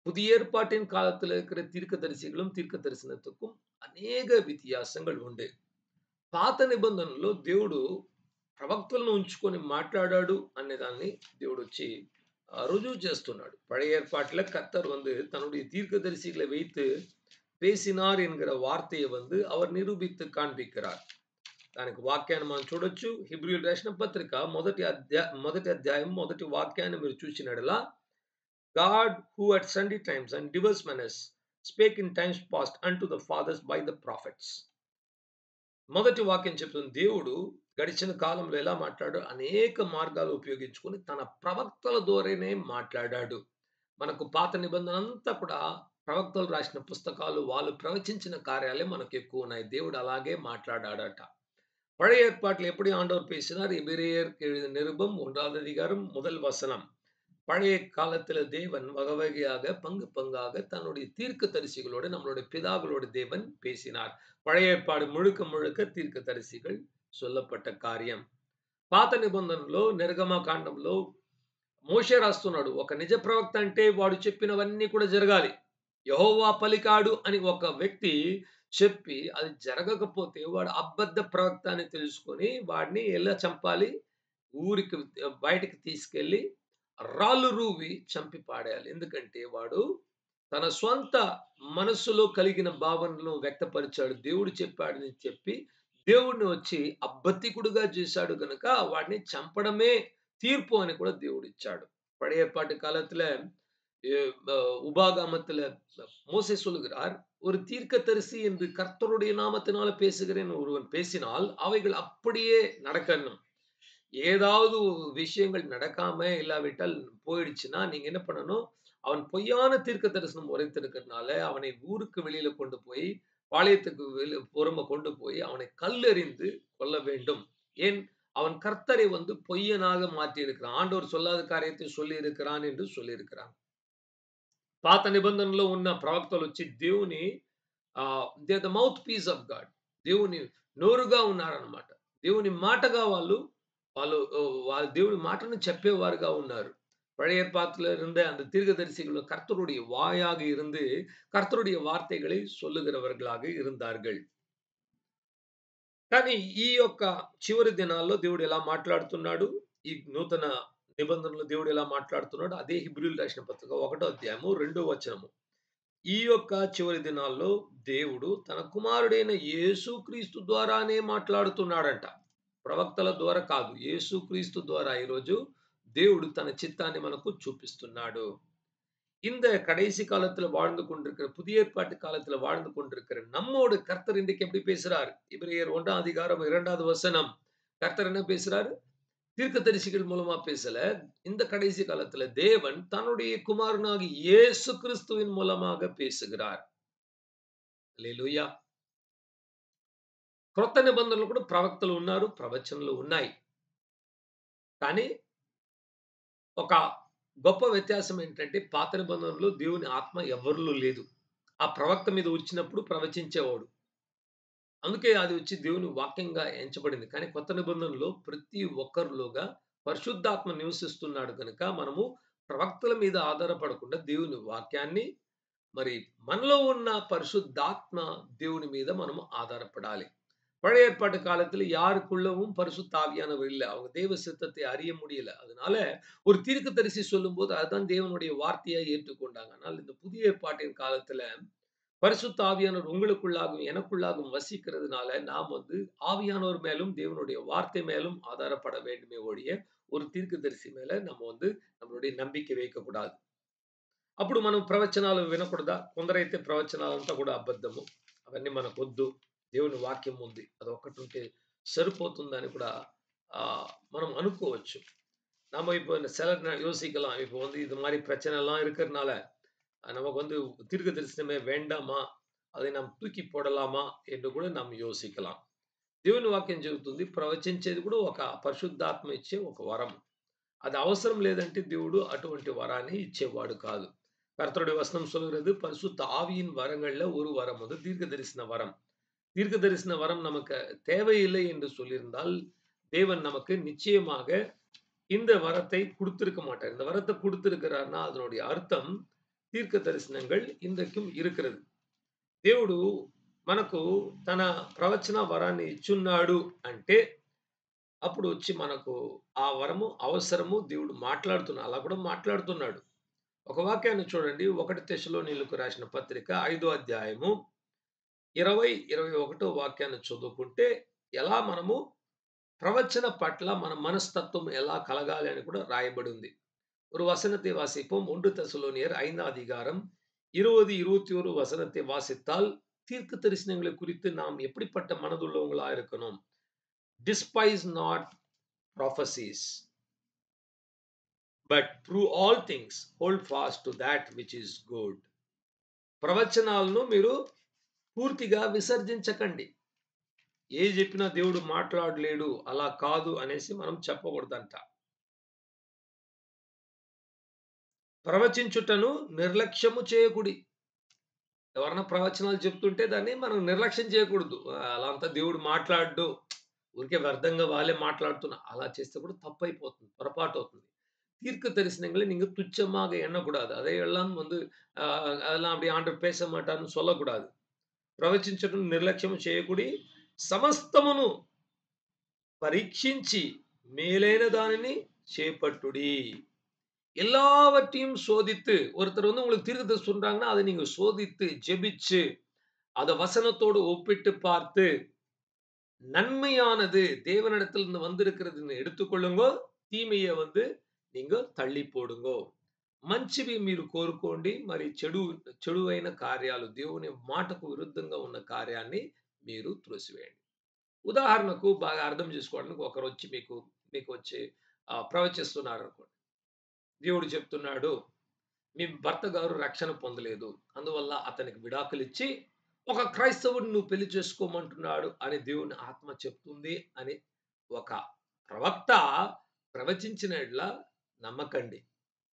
புதிய ஏற்பாட்டின் காலத்தில் இருக்கிற தீர்க்கதரிசிகளும் தீர்க்க தரிசனத்துக்கும் అనేక వ్యత్యాసங்கள் ఉంది. పాత నిబంధనలో దేవుడు ప్రవక్తలను ఉంచుకొని మాట్లాడాడు అనే దాన్ని దేవుడు వచ్చి రుజువు చేస్తున్నాడు. பழைய ஏற்பாட்டில் கர்த்தர் வந்து தன்னுடைய தீர்க்கதரிசிகளை வைத்து பேசினார் என்கிற வார்த்தையை வந்து அவர் நிரூபித்து காண்பிக்கிறார். దానికి వాక్యాన్ని మనం చూడొచ్చు. హెబ్రీయులకు రాసిన పత్రిక మొదటి అధ్యాయం మొదటి వాక్యాన్ని మీరు చూసినట్లా, God who at sundry times and diverse manners spake in times past unto the fathers by the prophets. మొదటి వాక్యం చెప్తుంది, దేవుడు గడిచిన కాలంలో ఎలా మాట్లాడాడు, అనేక మార్గాలు ఉపయోగించుకొని తన ప్రవక్తల ద్వారానే మాట్లాడాడు. మనకు పాత నిబంధన అంతా కూడా ప్రవక్తలు రాసిన పుస్తకాలు, వాళ్ళు ప్రవచించిన కార్యాలే మనకు ఎక్కువ ఉన్నాయి. దేవుడు అలాగే మాట్లాడాడట. பழைய ஏற்பாட்டில் எப்படி ஆண்டவர் பேசினார்? எபிரேயருக்கு எழுதின நிருபம் 1வது அதிகாரம் முதல் வசனம். பழைய காலத்துல தேவன் வகை வகையாக பங்கு பங்காக தன்னுடைய தீர்க்கதரிசிகளோடு நம்மளுடைய பிதாக்களோட தேவன் பேசினார். பழைய ஏற்பாடு முழுக்க முழுக்க தீர்க்கதரிசிகள் சொல்லப்பட்ட కార్యం. పాత నిబంధనలో నిర్గమకాండంలో మోషే రాస్తున్నాడు, ఒక నిజ ప్రవక్త అంటే వాడు చెప్పినవన్నీ కూడా జరగాలి. యెహోవా పలికాడు అని ఒక వ్యక్తి చెప్పి అది జరగకపోతే వాడు అబద్ధ ప్రవక్త అని తెలుసుకొని వాడిని ఎలా చంపాలి, ఊరికి బయటికి తీసుకెళ్లి రాళ్ళు రూవి చంపి పాడేయాలి. ఎందుకంటే వాడు తన స్వంత మనస్సులో కలిగిన భావనలను వ్యక్తపరిచాడు, దేవుడు చెప్పాడని చెప్పి దేవుడిని వచ్చి అబద్ధికుడుగా చేశాడు గనుక వాడిని చంపడమే తీర్పు అని కూడా దేవుడు ఇచ్చాడు. பழைய ஏற்பாட்டு காலத்துல உபாகமத்துல மோசே சொல்லுகிறார், ஒரு தீர்க்கதரிசி என்று கர்த்தருடைய நாமத்தினால பேசுகிறேன் ஒருவன் பேசினால் அவைகள் அப்படியே நடக்கணும். ஏதாவது விஷயங்கள் நடக்காம இல்லாவிட்டால் போயிடுச்சுன்னா நீங்க என்ன பண்ணணும், அவன் பொய்யான தீர்க்க தரிசனம் உரைத்திருக்கிறதுனால அவனை ஊருக்கு வெளியில கொண்டு போய், பாளையத்துக்கு புறம்ப கொண்டு போய் அவனை கல்லெறிந்து கொல்ல வேண்டும். ஏன்? அவன் கர்த்தரை வந்து பொய்யனாக மாற்றி இருக்கிறான், ஆண்டவர் சொல்லாத காரியத்தை சொல்லி இருக்கிறான் என்று சொல்லி இருக்கிறான். పాత నిబంధనలో ఉన్న ప్రవక్తలు వచ్చి దేవుని they the mouthpiece of God, దేవుని నోరుగా ఉన్నారన్నమాట. దేవుని మాటగా వాళ్ళు దేవుని మాటను చెప్పేవారుగా ఉన్నారు. பழைய ஏற்பாட்டில் இருந்த அந்த தீர்க்கதரிசிகள் கர்த்தருடைய வாயாக இருந்து கர்த்தருடைய వార్తகளை சொல்லுகிறவர்களாக இருந்தார்கள். కానీ ఈ యొక్క చివరి దినాల్లో దేవుడు ఎలా మాట్లాడుతున్నాడు, ఈ నూతన నిబంధనలో దేవుడు ఎలా మాట్లాడుతున్నాడు, అదే హెబ్రీయులకు రాసిన పత్రిక 1వ అధ్యాయము 2వ వచనము. ఈ యొక్క చివరి దినాల్లో దేవుడు తన కుమారుడైన యేసుక్రీస్తు ద్వారానే మాట్లాడుతున్నాడంట. ప్రవక్తల ద్వారా కాదు. యేసుక్రీస్తు ద్వారా ఈరోజు దేవుడు தன చిత్తాన్ని మనకు చూపిస్తున్నాడు. இந்த கடைசி காலத்துல வாழ்ந்து கொண்டிருக்கிற புதிய ஏற்பாட்டு காலத்துல வாழ்ந்து கொண்டிருக்கிற நம்மோடு கர்த்தர் இன்றைக்கு எப்படி பேசுறார்? எபிரேயர் 1ஆம் அதிகாரம் 2வது வசனம். கர்த்தர் என்ன பேசுறாரு? தீர்க்கதரிசிகள் மூலமா பேசல. இந்த கடைசி காலத்துல தேவன் தன்னுடைய குமாரனாகிய இயேசு கிறிஸ்துவின் மூலமாக பேசுகிறார். హల్లెలూయా. క్రొత్త నిబంధనలో కూడా ప్రవక్తలు ఉన్నారు, ప్రవచనాలు ఉన్నాయి. కానీ ఒక గొప్ప వ్యత్యాసం ఏంటంటే పాత నిబంధనలో దేవుని ఆత్మ ఎవరిలో లేదు. ఆ ప్రవక్త మీద వచ్చినప్పుడు ప్రవచించేవాడు. అందుకే అది వచ్చి దేవుని వాక్యంగా ఎంచబడింది. కానీ కొత్త నిబంధనలో ప్రతి ఒక్కరిలోగా పరిశుద్ధాత్మ నివసిస్తున్నాడు గనుక మనము ప్రవక్తల మీద ఆధారపడకుండా దేవుని వాక్యాన్ని మరి మనలో ఉన్న பரிசுத்தாத்ம దేవుని మీద మనము ஆதாரப்படாలి. பழைய ஏற்பாட்டு காலத்துல யாருக்குள்ளவும் பரிசுத்த ஆவியானவர் இல்ல. அவங்க தேவ சித்தத்தை அறிய முடியல. அதனால ஒரு தீர்க்கதரிசி சொல்லும்போது அதுதான் தேவனுடைய வார்த்தையா ஏற்றுக்கொண்டாங்க. ஆனால் இந்த புதிய ஏற்பாட்டின் காலத்துல பரிசுத்த ஆவியானவர் உங்களுக்குள்ளாகவும் எனக்குள்ளாகவும் வசிக்கிறதுனால நாம் ஆவியானவர் மேலும் தேவனுடைய வார்த்தை மேலும் ஆதாரப்பட வேண்டுமே ஒழிய ஒரு தீர்க்கதரிசி மேல நம்ம நம்மளுடைய నம்பிక వేయకూడదు. అప్పుడు మనం ప్రవచనాలు వినకూడదా? కొందరైతే ప్రవచనాలంతా కూడా అబద్ధము. అవన్నీ మనకొద్దు. దేవుని వాక్యం ఉంది. అదొక్కటుంటే సరిపోతుందని కూడా మనం అనుకోవచ్చు. நாம இப்போ சிலர் யோசிக்கலாம். இப்போ இது மாரி பிரச்சனை எல்லாம் இருக்கிறதுனால, நமக்கு தீர்க்க தரிசனமே வேண்டாமா? அதை நாம் తూకి పోడలామా என்று కూడా நாம் యోసిக்கலாம். దేవుని వాక్యం చెబుతుంది ప్రవచించేది కూడా ఒక పరిశుద్ధాత్మ ఇచ్చే ఒక వరం. అది అవసరం లేదంటే దేవుడు అటువంటి వరాన్ని ఇచ్చేవాడు కాదు. கர்த்தருடைய வசனம் சொல்கிறது பரிசுத்த ஆவியின் வரங்கள்ல ஒரு வரம் தீர்க்க தரிசன வரம். தீர்க்க தரிசன வரம் நமக்கு தேவையில்லை என்று சொல்லியிருந்தால் தேவன் நமக்கு நிச்சயமாக இந்த வரத்தை கொடுத்திருக்க மாட்டார். இந்த வரத்தை கொடுத்திருக்கிறார்னா அதனுடைய అర్థం తీర్క దర్శనங்கள் ఇందకం இருக்கிறது. దేవుడు మనకు తన ప్రవచన వరాన్ని ఇచ్చున్నాడు అంటే అప్పుడు వచ్చి మనకు ఆ వరము అవసరము దేవుడు మాట్లాడుతున్నాడు. అలా కూడా మాట్లాడుతున్నాడు. ఒక వాక్యాన్ని చూడండి. 1 తెస్సలోనియులకు రాసిన పత్రిక 5వ అధ్యాయము 20, 21 వాక్యాన్ని చదువుకుంటే ఎలా మనము ప్రవచన పట్ల మన మనస్తత్వం ఎలా కలగాలి అని కూడా రాయబడి ఉంది. ஒரு வசனத்தை வாசிப்போம். 1 தெசலோனியர் 5ஆம் அதிகாரம் 20, 21 வசனத்தை வாசித்தால் தீர்க்க தரிசனங்களை குறித்து நாம் எப்படிப்பட்ட மனதுள்ளவங்களா இருக்கணும்? Despise not prophecies, but prove all things, hold fast to that which is good. ప్రవచనాలను మీరు పూర్తిగా విసర్జించకండి. ఏ చెప్పినా దేవుడు మాట్లాడలేడు అలా కాదు అనేసి మనం చెప్పకూడదంట. ప్రవచించుటను నిర్లక్ష్యము చేయకుడి. ఎవరన్నా ప్రవచనాలు చెప్తుంటే దాన్ని మనం నిర్లక్ష్యం చేయకూడదు. అలా అంతా దేవుడు మాట్లాడు, ఊరికే వ్యర్థంగా వాళ్ళే మాట్లాడుతున్నా అలా చేస్తే కూడా తప్పైపోతుంది, పొరపాటు అవుతుంది. தீர்க்க தரிசனங்களை நீங்க துச்சமாக எண்ணக்கூடாது. அதையெல்லாம் அதெல்லாம் அப்படி ஆண்டவர் பேச மாட்டார்னு சொல்லக்கூடாது. ప్రవచించడం నిర్లక్ష్యం చేయకుడి. సమస్తమును పరీక్షించి మేలైన దానిని చేపట్టుడి. எல்லாவற்றையும் சோதித்து ஒருத்தர் உங்களுக்கு தீர்க்கதரிசனம் சொல்றாங்கன்னா அதை நீங்க சோதித்து ஜெபிச்சு அத வசனத்தோடு ஒப்பிட்டு பார்த்து நன்மையானது தேவனிடத்திலிருந்து வந்திருக்கிறதுன்னு எடுத்துக்கொள்ளுங்க. தீமையை நீங்க తల్లి పోడుంగో. మంచివి మీరు కోరుకోండి, మరి చెడువైన కార్యాలు దేవుని మాటకు విరుద్ధంగా ఉన్న కార్యాన్ని మీరు త్రోసివేయండి. ఉదాహరణకు బాగా అర్థం చేసుకోవడానికి ఒకరు వచ్చి మీకు వచ్చి ప్రవచిస్తున్నారు అనుకోండి. దేవుడు చెప్తున్నాడు మీ భర్త గారు రక్షణ పొందలేదు, అందువల్ల అతనికి విడాకులు ఇచ్చి ఒక క్రైస్తవుడిని నువ్వు పెళ్లి చేసుకోమంటున్నాడు అని దేవుని ఆత్మ చెప్తుంది అని ఒక ప్రవక్త ప్రవచించినట్లా నమ్మకండి.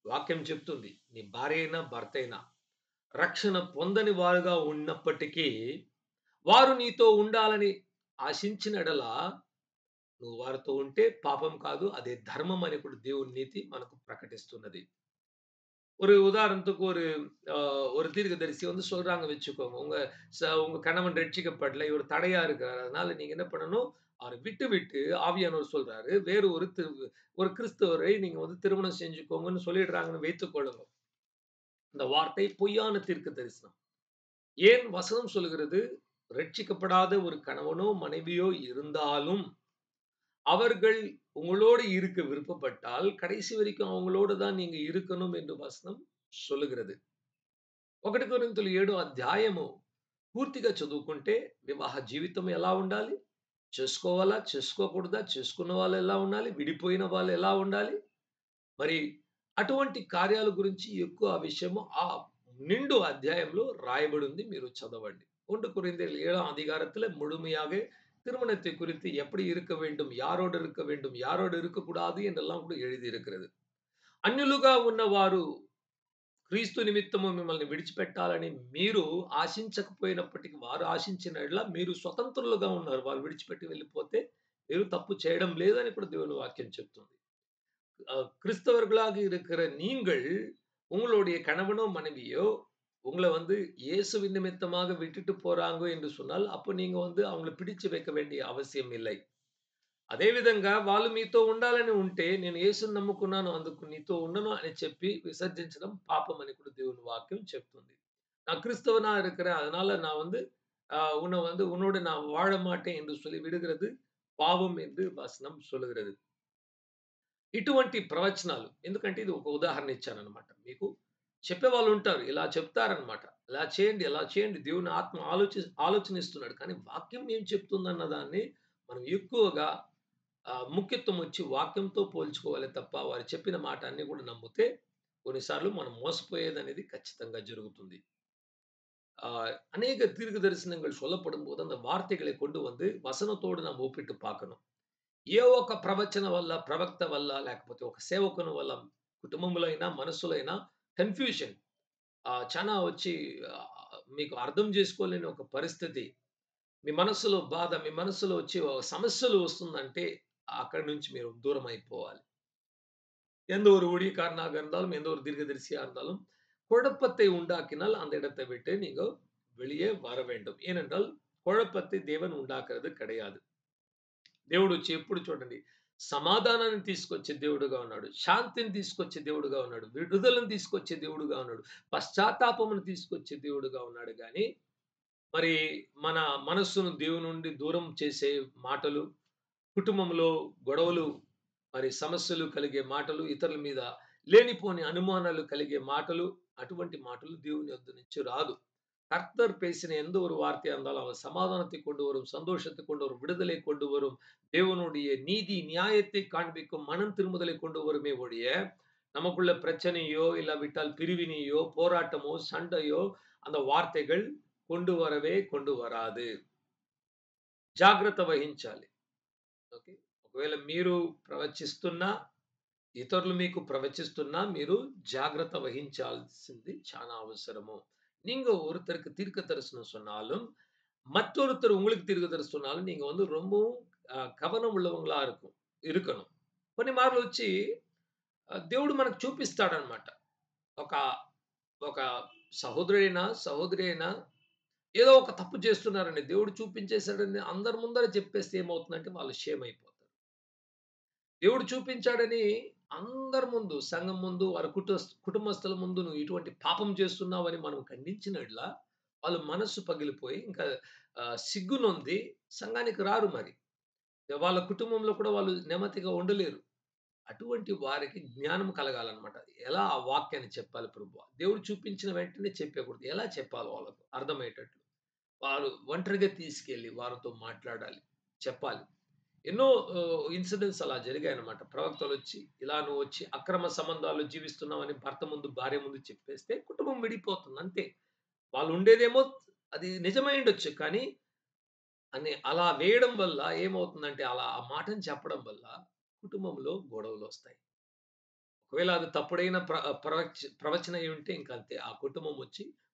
వాక్యం చెప్తుంది నీ భార్య అయినా భర్త అయినా రక్షణ పొందని వారుగా ఉన్నప్పటికీ వారు నీతో ఉండాలని ఆశించిన ఎడల నువ్వు వారితో ఉంటే పాపం కాదు, అదే ధర్మం అని కూడా దేవుని నీతి మనకు ప్రకటిస్తున్నది. ஒரு உதாரணத்துக்கு ஒரு தீர்க்கதரிசி சொல்றாங்க வச்சுக்கோங்க. உங்க கணவன் ரட்சிக்கப்படல, இவர் தடையா இருக்கிறார். அதனால நீங்க என்ன பண்ணணும்? அவரை விட்டு ஆவியானவர் சொல்றாரு வேறு ஒரு கிறிஸ்தவரை நீங்க திருமணம் செஞ்சுக்கோங்கன்னு சொல்லிடுறாங்கன்னு வைத்துக் கொள்ளுங்க. இந்த வார்த்தை பொய்யான தீர்க்க தரிசனம். ஏன் வசனம் சொல்கிறது, ரட்சிக்கப்படாத ஒரு கணவனோ மனைவியோ இருந்தாலும் அவர்கள் உங்களோடு இருக்க விருப்பப்பட்டால் கடைசி வரைக்கும் அவங்களோடு தான் நீங்க இருக்கணும் என்று வசனம் சொல்லுகிறது. 1 కొరింథీయులు 7 అధ్యాయము పూర్తిగా చదువుకుంటే వివాహ జీవితం ఎలా ఉండాలి? చేసుకోవాలా? చేసుకోకూడదా? చేసుకున్న వాళ్ళు ఎలా ఉండాలి? విడిపోయిన వాళ్ళు ఎలా ఉండాలి? మరి అటువంటి కార్యాల గురించి ఎక్కువ ఆ విషయము ఆ నిండు అధ్యాయంలో రాయబడి ఉంది. మీరు చదవండి. 1 கொரிந்தியர் 7ஆம் அதிகாரத்தில முழுமையாக திருமணத்தை குறித்து எப்படி இருக்க வேண்டும்? யாரோடு இருக்க வேண்டும்? யாரோடு இருக்கக்கூடாது? என்றெல்லாம் கூட எழுதியிருக்கிறது. అన్యులుగా ఉన్నవారు క్రీస్తు నిమిత్తము మిమ్మల్ని విడిచిపెట్టాలని మీరు ఆశించకపోయినప్పటికీ వారు ఆశించిన యెడల మీరు స్వతంత్రులుగా ఉన్నారు. వారు విడిచిపెట్టి వెళ్ళిపోతే మీరు తప్పు చేయడం లేదని కూడా దేవుని వాక్యం చెప్తుంది. கிறிஸ்தவர்களாக இருக்கிற நீங்கள் உங்களுடைய கணவனோ மனைவியோ உங்கள வந்து இயேசுவின் நிமித்தமாக விட்டுட்டு போறாங்க என்று சொன்னால், அப்ப நீங்க வந்து அவங்கள பிடிச்சு வைக்க வேண்டிய அவசியம் இல்லை. అదే విధంగా వాళ్ళు మీతో ఉండాలని ఉంటే, నేను యేసుని నమ్ముకున్నాను అందుకు నీతో ఉండను అని చెప్పి విసర్జించడం పాపం అని కూడా దేవుని వాక్యం చెప్తుంది. நான் கிறிஸ்தவனா இருக்கிறேன். அதனால நான் வந்து உன்ன வந்து உன்னோடு நான் வாழ மாட்டேன் என்று சொல்லி விடுகிறது పాపం என்று వచనం சொல்லுகிறது. ఇటువంటి ప్రవచనాలు ఎందుకంటే ఇది ఒక ఉదాహరణ ఇచ్చానన్నమాట. మీకు చెప్పేవాళ్ళు ఉంటారు. ఇలా చెప్తారన్నమాట. ఇలా చేయండి, అలా చేయండి. దేవుని ఆత్మ ఆలోచనిస్తున్నాడు. కానీ వాక్యం ఏం చెప్తుందన్న దాన్ని మనం ఎక్కువగా ముఖ్యత్వం వచ్చి వాక్యంతో పోల్చుకోవాలి తప్ప వారు చెప్పిన మాట అన్ని కూడా నమ్మితే కొన్నిసార్లు మనం మోసపోయేదనేది ఖచ్చితంగా జరుగుతుంది. அநேக தீர்க்க தரிசனங்கள் சொல்லப்படும்போது அந்த வார்த்தைகளை கொண்டு வந்து வசனத்தோடு நாம் ஒப்பிட்டு பார்க்கணும். ఏ ఒక ప్రవచన వల్ల, ప్రవక్త వల్ల, లేకపోతే ఒక సేవకుని వల్ల కుటుంబంలో అయినా, మనస్సులో అయినా కన్‌ఫ్యూజన్ చానా వచ్చి మీకు అర్థం చేసుకోలేని ఒక పరిస్థితి, మీ మనస్సులో బాధ, మీ మనస్సులో వచ్చి సమస్యలు వస్తుందంటే అక్కడి నుంచి మీరు దూరం అయిపోవాలి. எந்த ஒரு ஊழியக்காரனாக இருந்தாலும், எந்த ஒரு தீர்க்கதரிசியா இருந்தாலும், குழப்பத்தை உண்டாக்கினால் அந்த இடத்தை விட்டு நீங்க வெளியே வர வேண்டும். ஏனென்றால் குழப்பத்தை தேவன் உண்டாக்குறது கிடையாது. దేవుడు వచ్చి ఎప్పుడు చూడండి సమాధానాన్ని తీసుకొచ్చే దేవుడుగా ఉన్నాడు. శాంతిని తీసుకొచ్చే దేవుడుగా ఉన్నాడు. విడుదలను తీసుకొచ్చే దేవుడుగా ఉన్నాడు. పశ్చాత్తాపమును తీసుకొచ్చే దేవుడుగా ఉన్నాడు గానీ, మరి మన మనస్సును దేవుని నుండి దూరం చేసే మాటలు, కుటుంబంలో గొడవలు, మరి సమస్యలు కలిగే మాటలు, ఇతరుల మీద లేనిపోని అనుమానాలు కలిగే మాటలు, அటువంటి మాటలు దేవుని యొద్ద నుంచి రాదు. கர்த்தர் பேசின எந்த ஒரு வார்த்தையா இருந்தாலும் அவர் சமாதானத்தை கொண்டு வரும், சந்தோஷத்தை கொண்டு வரும், விடுதலை கொண்டு வரும், தேவனுடைய நீதி நியாயத்தை காண்பிக்கும், மனம் திரும்புதலை கொண்டு வருமே ஒழிய நமக்குள்ள பிரச்சனையோ இல்லாவிட்டால் பிரிவினையோ போராட்டமோ சண்டையோ அந்த வார்த்தைகள் கொண்டு వరాదు. జాగ్రత్త వహించాలి. ఓకే. ఒకవేళ మీరు ప్రవచిస్తున్నా, ఇతరులు మీకు ప్రవచిస్తున్నా మీరు జాగ్రత్త వహించాల్సింది చాలా అవసరము. நீங்க ஒருத்தருக்கு தீர்க்க தரிசனம் சொன்னாலும், மற்றொருத்தர் உங்களுக்கு தீர்க்க தரிசனம் சொன்னாலும், நீங்க வந்து ரொம்பவும் కవనం உள்ளவங்களா இருக்கணும். కొన్ని మార్లు వచ్చి దేవుడు మనకు చూపిస్తాడన్నమాట. ఒక ఒక సహోదరుడైనా, సహోదరి అయినా ఏదో ఒక తప్పు చేస్తున్నారని దేవుడు చూపించేసాడని అందరి ముందర చెప్పేస్తే ఏమవుతుందంటే వాళ్ళు షేమ్ అయిపోతారు. దేవుడు చూపించాడని అందరి ముందు, సంఘం ముందు, వారి కుటుంబస్తుల ముందు నువ్వు ఇటువంటి పాపం చేస్తున్నావని మనం ఖండించిన యెడల వాళ్ళ మనస్సు పగిలిపోయి ఇంకా సిగ్గునొంది సంఘానికి రారు మరి. వాళ్ళ కుటుంబంలో కూడా వాళ్ళు నెమ్మదిగా ఉండలేరు. అటువంటి వారికి జ్ఞానం కలగాలన్నమాట. ఎలా ఆ వాక్యాన్ని చెప్పాలి ప్రభువా? దేవుడు చూపించిన వెంటనే చెప్పకూడదు. ఎలా చెప్పాలి వాళ్ళకు అర్థమయ్యేటట్లు. వారు ఒంటరిగా తీసుకెళ్ళి వారితో మాట్లాడాలి. చెప్పాలి. ఎన్నో ఇన్సిడెంట్స్ అలా జరిగాయన్నమాట. ప్రవక్తలొచ్చి, ఇలా నువ్వొచ్చి అక్రమ సంబంధాల్లో జీవిస్తున్నావని భర్త ముందు, భార్య ముందు చెప్పేస్తే కుటుంబం విడిపోతుంది అంతే. వాళ్ళు ఉండేదేమో అది నిజమయ్యుండొచ్చు. కానీ అలా వేయడం వల్ల ఏమవుతుందంటే అలా ఆ మాటని చెప్పడం వల్ల కుటుంబంలో గొడవలొస్తాయి. ఒకవేళ అది తప్పుడైన ప్రవచనం అయ్యుంటే ఇంకంతే. ఆ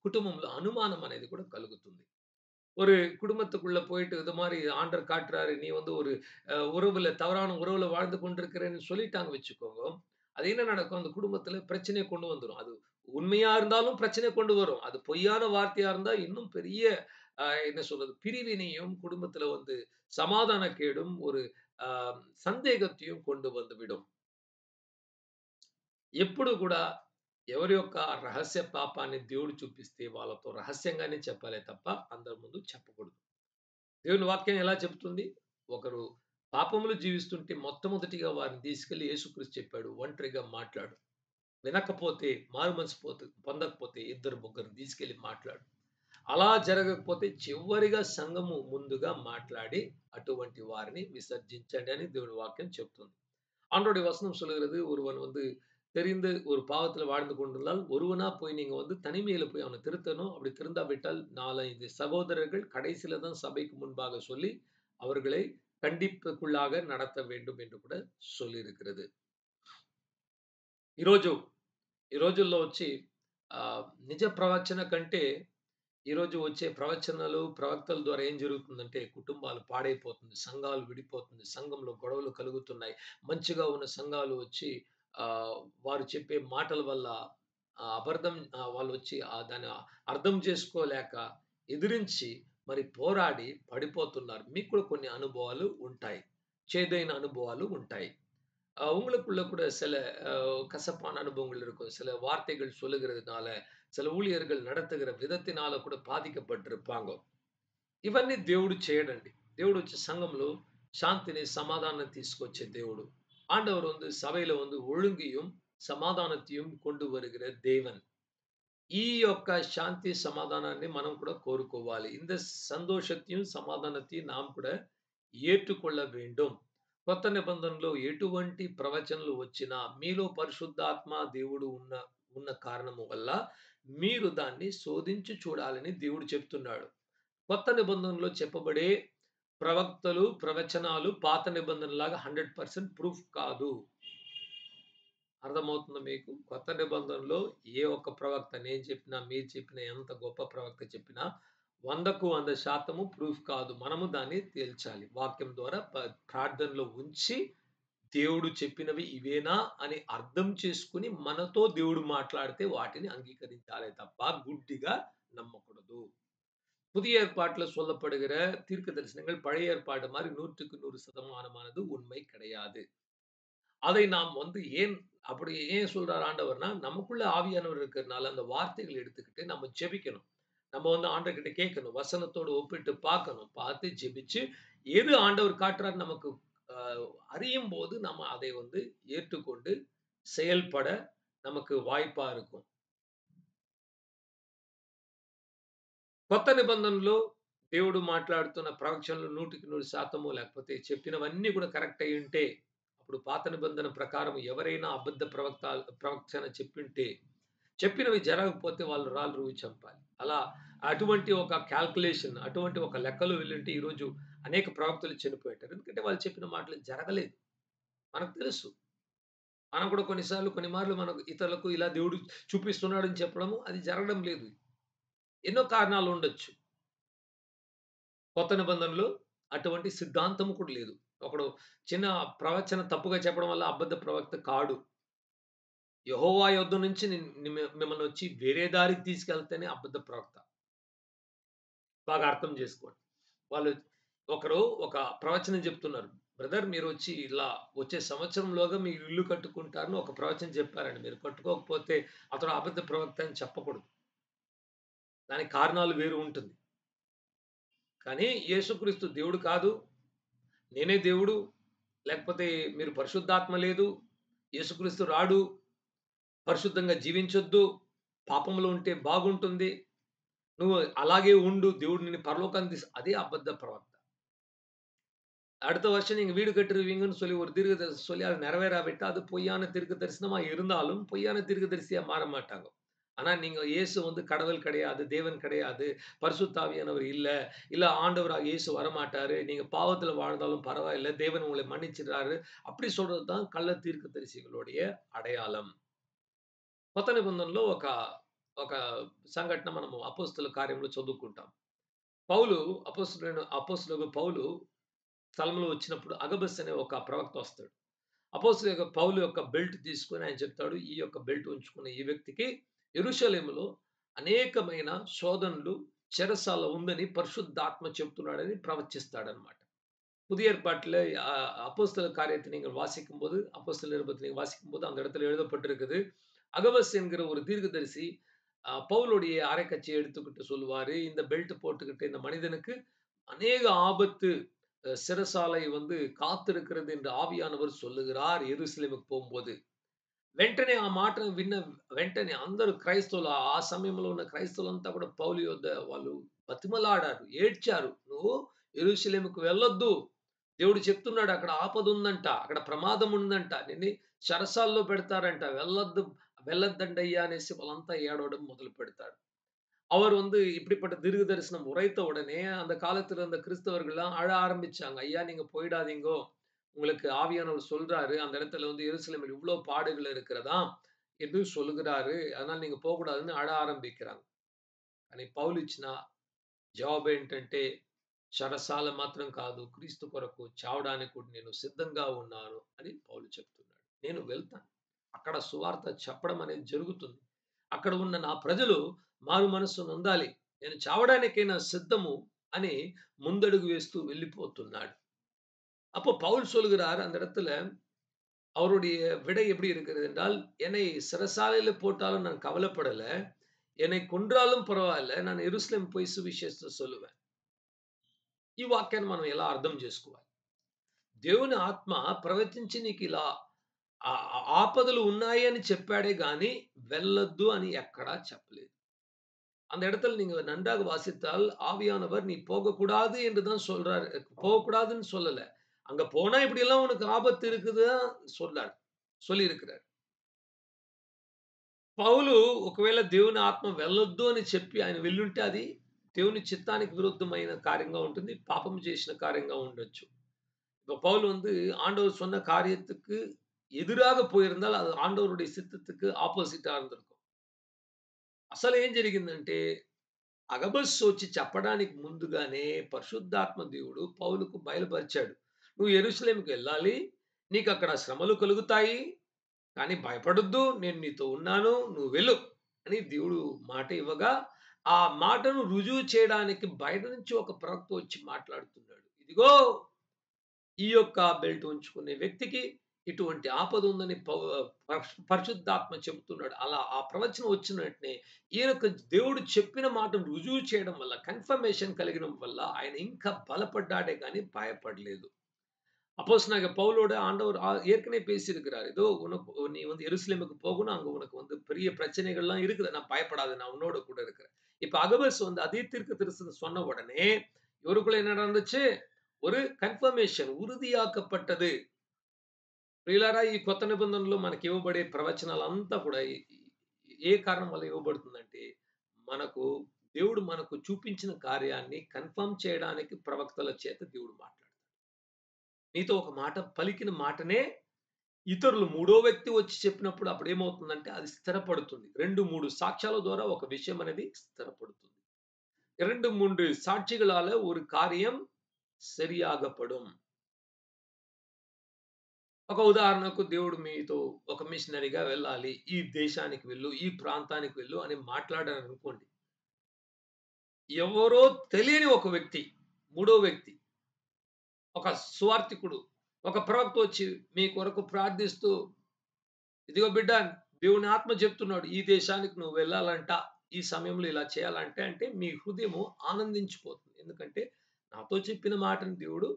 కుటుంబంలో అనుమానం అనేది కూడా కలుగుతుంది. ஒரு குடும்பத்துக்குள்ள போயிட்டு இது மாரி ஆண்டவர் காட்டுறாரு. நீ வந்து ஒரு தவறான உறவுல வாழ்ந்து கொண்டிருக்கிறேன்னு சொல்லிட்டாங்க வச்சுக்கோங்க. அது என்ன நடக்கும்? அந்த குடும்பத்துல பிரச்சனைய கொண்டு வந்துரும். அது உண்மையா இருந்தாலும் பிரச்சனைய கொண்டு வரும். அது பொய்யான வார்த்தையா இருந்தா இன்னும் பெரிய என்ன சொல்றது? பிரிவினையும் குடும்பத்துல வந்து சமாதானக்கேடும், ஒரு அ సందేహத்தையும் கொண்டு வந்து విடும். ఎప్పుడు కూడా ఎవరి యొక్క రహస్య పాపాన్ని దేవుడు చూపిస్తే వాళ్ళతో రహస్యంగానే చెప్పాలే తప్ప అందరి ముందు చెప్పకూడదు. దేవుని వాక్యం ఎలా చెప్తుంది? ఒకరు పాపములో జీవిస్తుంటే మొట్టమొదటిగా వారిని తీసుకెళ్ళి యేసుక్రీస్తు చెప్పాడు, ఒంటరిగా మాట్లాడు. వినకపోతే మారుమనసు పొందకపోతే ఇద్దరు ముగ్గురిని తీసుకెళ్ళి మాట్లాడు. అలా జరగకపోతే చివరిగా సంఘము ముందుగా మాట్లాడి అటువంటి వారిని విసర్జించండి అని దేవుని వాక్యం చెప్తుంది. ஆண்டவருடைய வசனம் சொல்லுகிறது, ஒருவன் வந்து தெரிந்து ஒரு பாவத்துல வாழ்ந்து கொண்டிருந்தால் ஒருவனா போய் நீங்க வந்து தனிமையில போய் அவனை திருத்தணும். அப்படி திருந்தாவிட்டால் 4, 5 சகோதரர்கள் கடைசியில தான் சபைக்கு முன்பாக சொல்லி அவர்களை கண்டிப்புக்குள்ளாக நடத்த வேண்டும் என்று கூட சொல்லியிருக்கிறது. ఈరోజు ఈ రోజుల్లో వచ్చి నిజ ప్రవచన కంటే ఈరోజు వచ్చే ప్రవచనాలు, ప్రవక్తల ద్వారా ఏం జరుగుతుందంటే కుటుంబాలు పాడైపోతుంది. సంఘాలు విడిపోతుంది. సంఘంలో గొడవలు కలుగుతున్నాయి. మంచిగా ఉన్న సంఘాలు వచ్చి వారు చెప్పే మాటల వల్ల అబద్ధం వాళ్ళొచ్చి దాన్ని అర్థం చేసుకోలేక ఎదిరించి మరి పోరాడి పడిపోతున్నారు. మీకు కూడా కొన్ని అనుభవాలు ఉంటాయి. చేదైన అనుభవాలు ఉంటాయి. உங்களுக்குள்ள கூட சில கசப்பான அனுபவங்கள் இருக்கும். சில வார்த்தைகள் சொல்லுகிறதுனால, சில ஊழியர்கள் நடத்துகிற విధத்தினால కూడా బాధిக்கப்பட்டிருப்பாங்க. ఇవన్నీ దేవుడు చేయడండి. దేవుడు వచ్చి సంఘంలో శాంతిని, సమాధానం తీసుకొచ్చే దేవుడు. ஆண்டவர் வந்து సభలో வந்து ఒழுంగిயும், సమాధానத்தையும் கொண்டு வருகிற தேவன். ఈ యొక్క శాంతి సమాధానాన్ని మనం కూడా కోరుకోవాలి. இந்த సంతోషத்தையும் సమాధానத்தையும் நாம் கூட ఏற்றுకొள்ள வேண்டும். కొత్త నిబంధనలో ఎటువంటి ప్రవచనలు వచ్చినా మీలో పరిశుద్ధాత్మ దేవుడు ఉన్న కారణము వల్ల మీరు దాన్ని శోధించి చూడాలని దేవుడు చెప్తున్నాడు. కొత్త నిబంధనలో చెప్పబడే ప్రవక్తలు, ప్రవచనాలు పాత నిబంధనలాగా 100% ప్రూఫ్ కాదు. అర్థమవుతుందా మీకు? కొత్త నిబంధనలో ఏ ఒక్క ప్రవక్త నేను చెప్పినా, మీరు చెప్పినా, ఎంత గొప్ప ప్రవక్త చెప్పినా 100కు 100% ప్రూఫ్ కాదు. మనము దాన్ని తేల్చాలి. వాక్యం ద్వారా ప్రార్థనలో ఉంచి దేవుడు చెప్పినవి ఇవేనా అని అర్థం చేసుకొని మనతో దేవుడు మాట్లాడితే వాటిని అంగీకరించాలే తప్ప గుడ్డిగా నమ్మకూడదు. புதிய ஏற்பாட்டுல சொல்லப்படுகிற தீர்க்க தரிசனங்கள் பழைய ஏற்பாடு மாதிரி 100க்கு 100% உண்மை கிடையாது. அதை நாம் வந்து அப்படி ஏன் சொல்றார் ஆண்டவர்னா, நமக்குள்ள ஆவியானவர் இருக்கிறதுனால அந்த வார்த்தைகளை எடுத்துக்கிட்டு நம்ம ஜெபிக்கணும். நம்ம வந்து ஆண்டவர்கிட்ட கேட்கணும். வசனத்தோடு ஒப்பிட்டு பார்க்கணும். பார்த்து ஜெபிச்சு எது ஆண்டவர் காட்டுறார் நமக்கு அறியும் போது நம்ம அதை வந்து ஏற்றுக்கொண்டு செயல்பட நமக்கு வாய்ப்பா இருக்கும். కొత్త నిబంధనలో దేవుడు మాట్లాడుతున్న ప్రవచనలు 100కి 100% లేకపోతే చెప్పినవన్నీ కూడా కరెక్ట్ అయి ఉంటే, అప్పుడు పాత నిబంధన ప్రకారం ఎవరైనా అబద్ధ ప్రవచన చెప్పింటే, చెప్పినవి జరగకపోతే వాళ్ళు రాళ్ళు రువి చంపాలి. అలా అటువంటి ఒక కాల్కులేషన్, అటువంటి ఒక లెక్కలో వెళ్ళుంటే ఈరోజు అనేక ప్రవక్తలు చనిపోయారు. ఎందుకంటే వాళ్ళు చెప్పిన మాటలు జరగలేదు. మనకు తెలుసు. మనం కూడా కొన్ని మార్లు మనకు ఇతరులకు ఇలా దేవుడు చూపిస్తున్నాడని చెప్పడము అది జరగడం లేదు. ఎన్నో కారణాలు ఉండొచ్చు. కొత్త నిబంధనలో అటువంటి సిద్ధాంతం కూడా లేదు. ఒకడు చిన్న ప్రవచన తప్పుగా చెప్పడం వల్ల అబద్ధ ప్రవక్త కాడు. యెహోవా యొద్ద నుంచి మిమ్మల్ని వచ్చి వేరే దారికి తీసుకెళ్తేనే అబద్ధ ప్రవక్త. బాగా అర్థం చేసుకోండి. వాళ్ళు ఒకరు ఒక ప్రవచనం చెప్తున్నారు. బ్రదర్ మీరొచ్చి ఇలా వచ్చే సంవత్సరంలోగా మీ ఇల్లు కట్టుకుంటారని ఒక ప్రవచనం చెప్పారండి. మీరు కట్టుకోకపోతే అతడు అబద్ధ ప్రవక్త అని చెప్పకూడదు. దానికి కారణాలు వేరు ఉంటుంది. కానీ యేసుక్రీస్తు దేవుడు కాదు. నేనే దేవుడు. లేకపోతే మీరు పరిశుద్ధాత్మ లేదు. యేసుక్రీస్తు రాడు. పరిశుద్ధంగా జీవించొద్దు. పాపంలో ఉంటే బాగుంటుంది. నువ్వు అలాగే ఉండు. దేవుడు నిన్ను పరలోకానికి அதே அபத்த பிரவக்தா. அடுத்த வருஷம் நீங்க வீடு கட்டுருவீங்கன்னு சொல்லி ஒரு தீர்க்கதரிசி சொல்லி அது நிறைவேறாவிட்டா அது பொய்யான தீர்க்க தரிசனமா இருந்தாலும் பொய்யான தீர்க்கதரிசியா மாற மாட்டாங்க. ஆனா நீங்க இயேசு வந்து கடவுள் கிடையாது, தேவன் கிடையாது, பரிசுத்த ஆவியானவர் இல்ல ஆண்டவராக இயேசு வரமாட்டாரு. நீங்க பாவத்துல வாழ்ந்தாலும் பரவாயில்ல. தேவன் உங்களை மன்னிச்சிடுறாரு. அப்படி சொல்றது தான் கள்ள தீர்க்கதரிசிகளுடைய అడయాళం. కొత్త నిబంధనలో ఒక సంఘటన మనము అపోస్తల కార్యంలో చదువుకుంటాం. అపోస్తలుడు పౌలు స్థలంలో వచ్చినప్పుడు అగబస్ అనే ఒక ప్రవక్త వస్తాడు. అపోస్తలుడు పౌలు యొక్క బెల్ట్ తీసుకొని ఆయన చెప్తాడు, ఈ యొక్క బెల్ట్ ఉంచుకున్న ఈ వ్యక్తికి యెరూషలేములో అనేకమైన శోధనలు చెరసాల ఉందని పరిశుద్ధాత్మ చెప్తున్నాడని ప్రవచిస్తాడన్నమాట. புதிய ஏற்பாட்டில அப்போஸ்தலர் காரியத்தை நீங்கள் வாசிக்கும்போது, அப்போஸ்தலர் நிருபத்தை நீங்க வாசிக்கும்போது அந்த இடத்துல எழுதப்பட்டிருக்குது. அகபஸ் என்கிற ஒரு தீர்க்கதரிசி பவுலுடைய அரைக்கச்சை எடுத்துக்கிட்டு சொல்லுவாரு, இந்த பெல்ட் போட்டுக்கிட்டு இந்த மனிதனுக்கு அநேக ஆபத்து சிறைசாலை காத்திருக்கிறது என்று ఆవియానவர் சொல்லுகிறார் యెరూషలేముకు పోంబోదు. వెంటనే ఆ మాటను విన్న వెంటనే అందరూ క్రైస్తవులు ఆ సమయంలో ఉన్న క్రైస్తవులంతా కూడా పౌలు యొద్ద వాళ్ళు బతిమలాడారు, ఏడ్చారు. నువ్వు యెరూషలేముకు వెళ్ళొద్దు. దేవుడు చెప్తున్నాడు అక్కడ ఆపద ఉందంట, అక్కడ ప్రమాదం ఉందంట, నిన్ను చెరసాల్లో పెడతారంట, వెళ్ళొద్దు వెళ్ళొద్దండయ్యా అనేసి వాళ్ళంతా ఏడవడం మొదలు పెడతారు. அவர் இப்படிப்பட்ட தீர்க்க தரிசனம் உரைத்த உடனே அந்த காலத்துல இருந்த கிறிஸ்தவர்கள்லாம் அழ ஆரம்பிச்சாங்க. ஐயா நீங்க போயிடாதீங்கோ. உங்களுக்கு ஆவியானவர் சொல்றாரு, அந்த இடத்துல எருசலேமில் இவ்ளோ பாடுகள் இருக்கிறதாம் என்று சொல்லுகிறாரு. அதனால நீங்க పోకూడదని అడ ఆరంభించారు. కానీ పౌలు ఇచ్చిన జవాబు ఏంటంటే, చెరసాల మాత్రం కాదు, క్రీస్తు కొరకు చావడానికి కూడా నేను సిద్ధంగా ఉన్నాను అని పౌలు చెప్తున్నాడు. నేను వెళ్తాను. అక్కడ సువార్త చెప్పడం అనేది జరుగుతుంది. అక్కడ ఉన్న నా ప్రజలు మారు మనస్సు నొందాలి. నేను చావడానికైనా సిద్ధము అని ముందడుగు వేస్తూ వెళ్ళిపోతున్నాడు. அப்போ பவுல் சொல்கிறார் அந்த இடத்துல அவருடைய விடை எப்படி இருக்கிறது என்றால், என்னை சிறைசாலையில போட்டாலும் நான் கவலைப்படல. என்னை கொன்றாலும் పర్వాలే. நான் యెరూషలేం పోయి సువిశేషం சொல்லுவேன். ఈ వాక్యాన్ని మనం ఎలా అర్థం చేసుకోవాలి? దేవుని ఆత్మ ప్రవచించి నీకు ఇలా ఆపదలు ఉన్నాయి అని చెప్పాడే గాని వెళ్ళొద్దు అని ఎక్కడా చెప్పలేదు. அந்த இடத்துல நீங்க நன்றாக வாசித்தால் ஆவியானவர் நீ போகக்கூடாது என்று தான் சொல்றாரு. போகக்கூடாதுன்னு சொல்லல. அங்க போனா இப்படி எல்லாம் உனக்கு ஆபத்து இருக்குது சொன்னார், சொல்லியிருக்கிறார். పౌలు ఒకవేళ దేవుని ఆత్మ వెళ్ళొద్దు అని చెప్పి ఆయన వెళ్ళుంటే అది దేవుని చిత్తానికి విరుద్ధమైన కార్యంగా ఉంటుంది. పాపం చేసిన కార్యంగా ఉండొచ్చు. இப்ப பவுல் ஆண்டவர் சொன்ன காரியத்துக்கு ఎదురాக పోயிருந்தால் అది ఆండవరుடைய సిత్తத்துக்கு ఆపోజిటా இருந்திருக்கும். అసలు ఏం జరిగిందంటే అగబస్ వచ్చి చెప్పడానికి ముందుగానే పరిశుద్ధాత్మ దేవుడు పౌలుకు బయలుపరిచాడు. నువ్వు యెరూషలేముకి వెళ్ళాలి. నీకు అక్కడ శ్రమలు కలుగుతాయి. కానీ భయపడొద్దు. నేను నీతో ఉన్నాను. నువ్వు వెళ్ళు అని దేవుడు మాట ఇవ్వగా, ఆ మాటను రుజువు చేయడానికి బయట నుంచి ఒక ప్రవక్త వచ్చి మాట్లాడుతున్నాడు. ఇదిగో ఈ యొక్క బెల్ట్ ఉంచుకునే వ్యక్తికి ఇటువంటి ఆపద ఉందని పరిశుద్ధాత్మ చెబుతున్నాడు. అలా ఆ ప్రవచనం వచ్చిన వెంటనే ఈయనకు దేవుడు చెప్పిన మాటను రుజువు చేయడం వల్ల, కన్ఫర్మేషన్ కలిగడం వల్ల ఆయన ఇంకా బలపడ్డాడే గాని பயப்படలేదు. அப்போஸ்தலனாகிய பவுலோட ஆண்டவர் ஏற்கனவே பேசியிருக்கிறார். ஏதோ உனக்கு நீ எருசலேமுக்கு போகணும். அங்க உனக்கு பெரிய பிரச்சனைகள்லாம் இருக்குது. நான் பயப்படாத, நான் உன்னோட கூட இருக்கிறேன். இப்ப அகபஸ் அதே தீர்க்க தரிசனம் சொன்ன உடனே இவருக்குள்ள என்ன நடந்துச்சு? ஒரு కన్ఫర్మేషన్ ఉறுதிయాக்கப்பட்டது. ప్రియులారా ఈ కొత్త నిబంధనలో మనకి ఇవ్వబడే ప్రవచనాలంతా కూడా ఏ కారణం వల్ల ఇవ్వబడుతుందంటే, మనకు దేవుడు మనకు చూపించిన కార్యాన్ని కన్ఫర్మ్ చేయడానికి ప్రవక్తల చేత దేవుడు మాట్లాడతాడు. నీతో ఒక మాట పలికిన మాటనే ఇతరులు మూడో వ్యక్తి వచ్చి చెప్పినప్పుడు అప్పుడు ఏమవుతుందంటే అది స్థిరపడుతుంది. 2, 3 సాక్ష్యాల ద్వారా ఒక విషయం అనేది స్థిరపడుతుంది. 2, 3 సాక్షిகளால ஒரு காரியம் சரியாகப்படும். ఒక ఉదాహరణకు దేవుడు మీతో ఒక మిషనరీగా వెళ్ళాలి. ఈ దేశానికి వెళ్ళు, ఈ ప్రాంతానికి వెళ్ళు అని మాట్లాడారనుకోండి. ఎవరో తెలియని ఒక వ్యక్తి, మూడో వ్యక్తి, ఒక సువార్తికుడు, ఒక ప్రవక్త వచ్చి మీ కొరకు ప్రార్థిస్తూ, ఇదిగో బిడ్డ దేవుని ఆత్మ చెప్తున్నాడు ఈ దేశానికి నువ్వు వెళ్ళాలంట, ఈ సమయంలో ఇలా చేయాలంటే అంటే మీ హృదయము ఆనందించిపోతుంది. ఎందుకంటే నాతో చెప్పిన మాటను దేవుడు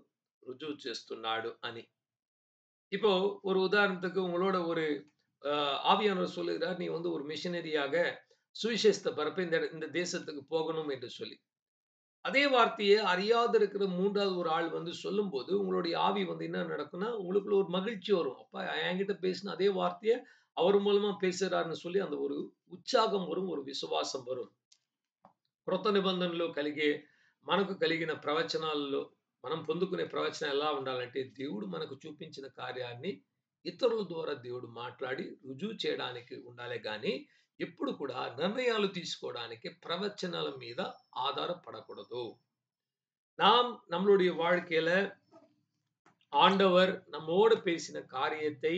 రుజువు చేస్తున్నాడు అని. இப்போ ஒரு உதாரணத்துக்கு உங்களோட ஒரு ஆவியானவர் சொல்லுகிறார், நீ ஒரு மிஷனரியாக சுவிசேஷத்தை பரப்ப இந்த தேசத்துக்கு போகணும் என்று சொல்லி. அதே வார்த்தையை அறியாத இருக்கிற மூன்றாவது ஒரு ஆள் சொல்லும்போது உங்களுடைய ஆவி என்ன நடக்கும்னா உங்களுக்குள்ள ஒரு மகிழ்ச்சி வரும். அப்பா என்கிட்ட பேசின அதே வார்த்தையை அவர் மூலமா பேசுறாருன்னு சொல்லி அந்த ஒரு ఉత్సాహం వரும், ஒரு విశ్వాసం వரும். క్రొత్త నిబంధనలో మనకు కలిగిన ప్రవచనాల్లో మనం పొందుకునే ప్రవచనం ఎలా ఉండాలంటే, దేవుడు మనకు చూపించిన కార్యాన్ని ఇతరుల ద్వారా దేవుడు మాట్లాడి రుజువు చేయడానికి ఉండాలి గాని ఎప్పుడు కూడా నిర్ణయాలు తీసుకోవడానికి ప్రవచనాల మీద ఆధారపడకూడదు. நாம் நம்மளுடைய வாழ்க்கையில ஆண்டவர் நம்மோடு பேசின காரியத்தை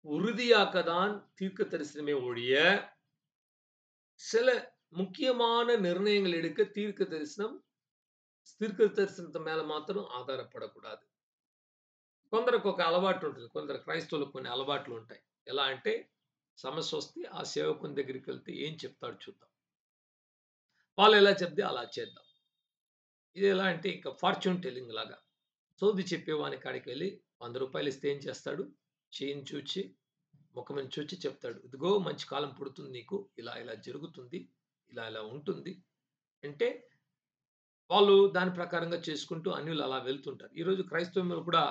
உறுதியாக்க தான் தீர்க்க தரிசனமே ஒழிய சில முக்கியமான நிர்ணயங்கள் எடுக்க தீர்க்க దర్శనత మేల మాత్రం ఆధారపడకూడదు. కొందరికి ఒక అలవాటు ఉంటుంది. కొందరు క్రైస్తవులకు కొన్ని అలవాట్లు ఉంటాయి. ఎలా అంటే సమస్య వస్తే ఆ సేవకుని దగ్గరికి వెళ్తే ఏం చెప్తాడు చూద్దాం. వాళ్ళు ఎలా చెప్తే అలా చేద్దాం. ఇది ఎలా అంటే ఇంకా ఫార్చ్యూన్ టెల్లింగ్ లాగా. సోది చెప్పేవాని కాడికి వెళ్ళి ₹100 ఇస్తే ఏం చేస్తాడు? చేయిని చూచి, ముఖముని చూచి చెప్తాడు. ఇదిగో మంచి కాలం పుడుతుంది నీకు. ఇలా ఇలా జరుగుతుంది. ఇలా ఇలా ఉంటుంది. అంటే వాళ్ళు దాని ప్రకారంగా చేసుకుంటూ అన్యులు అలా వెళ్తుంటారు. ఈరోజు క్రైస్తవంలో కూడా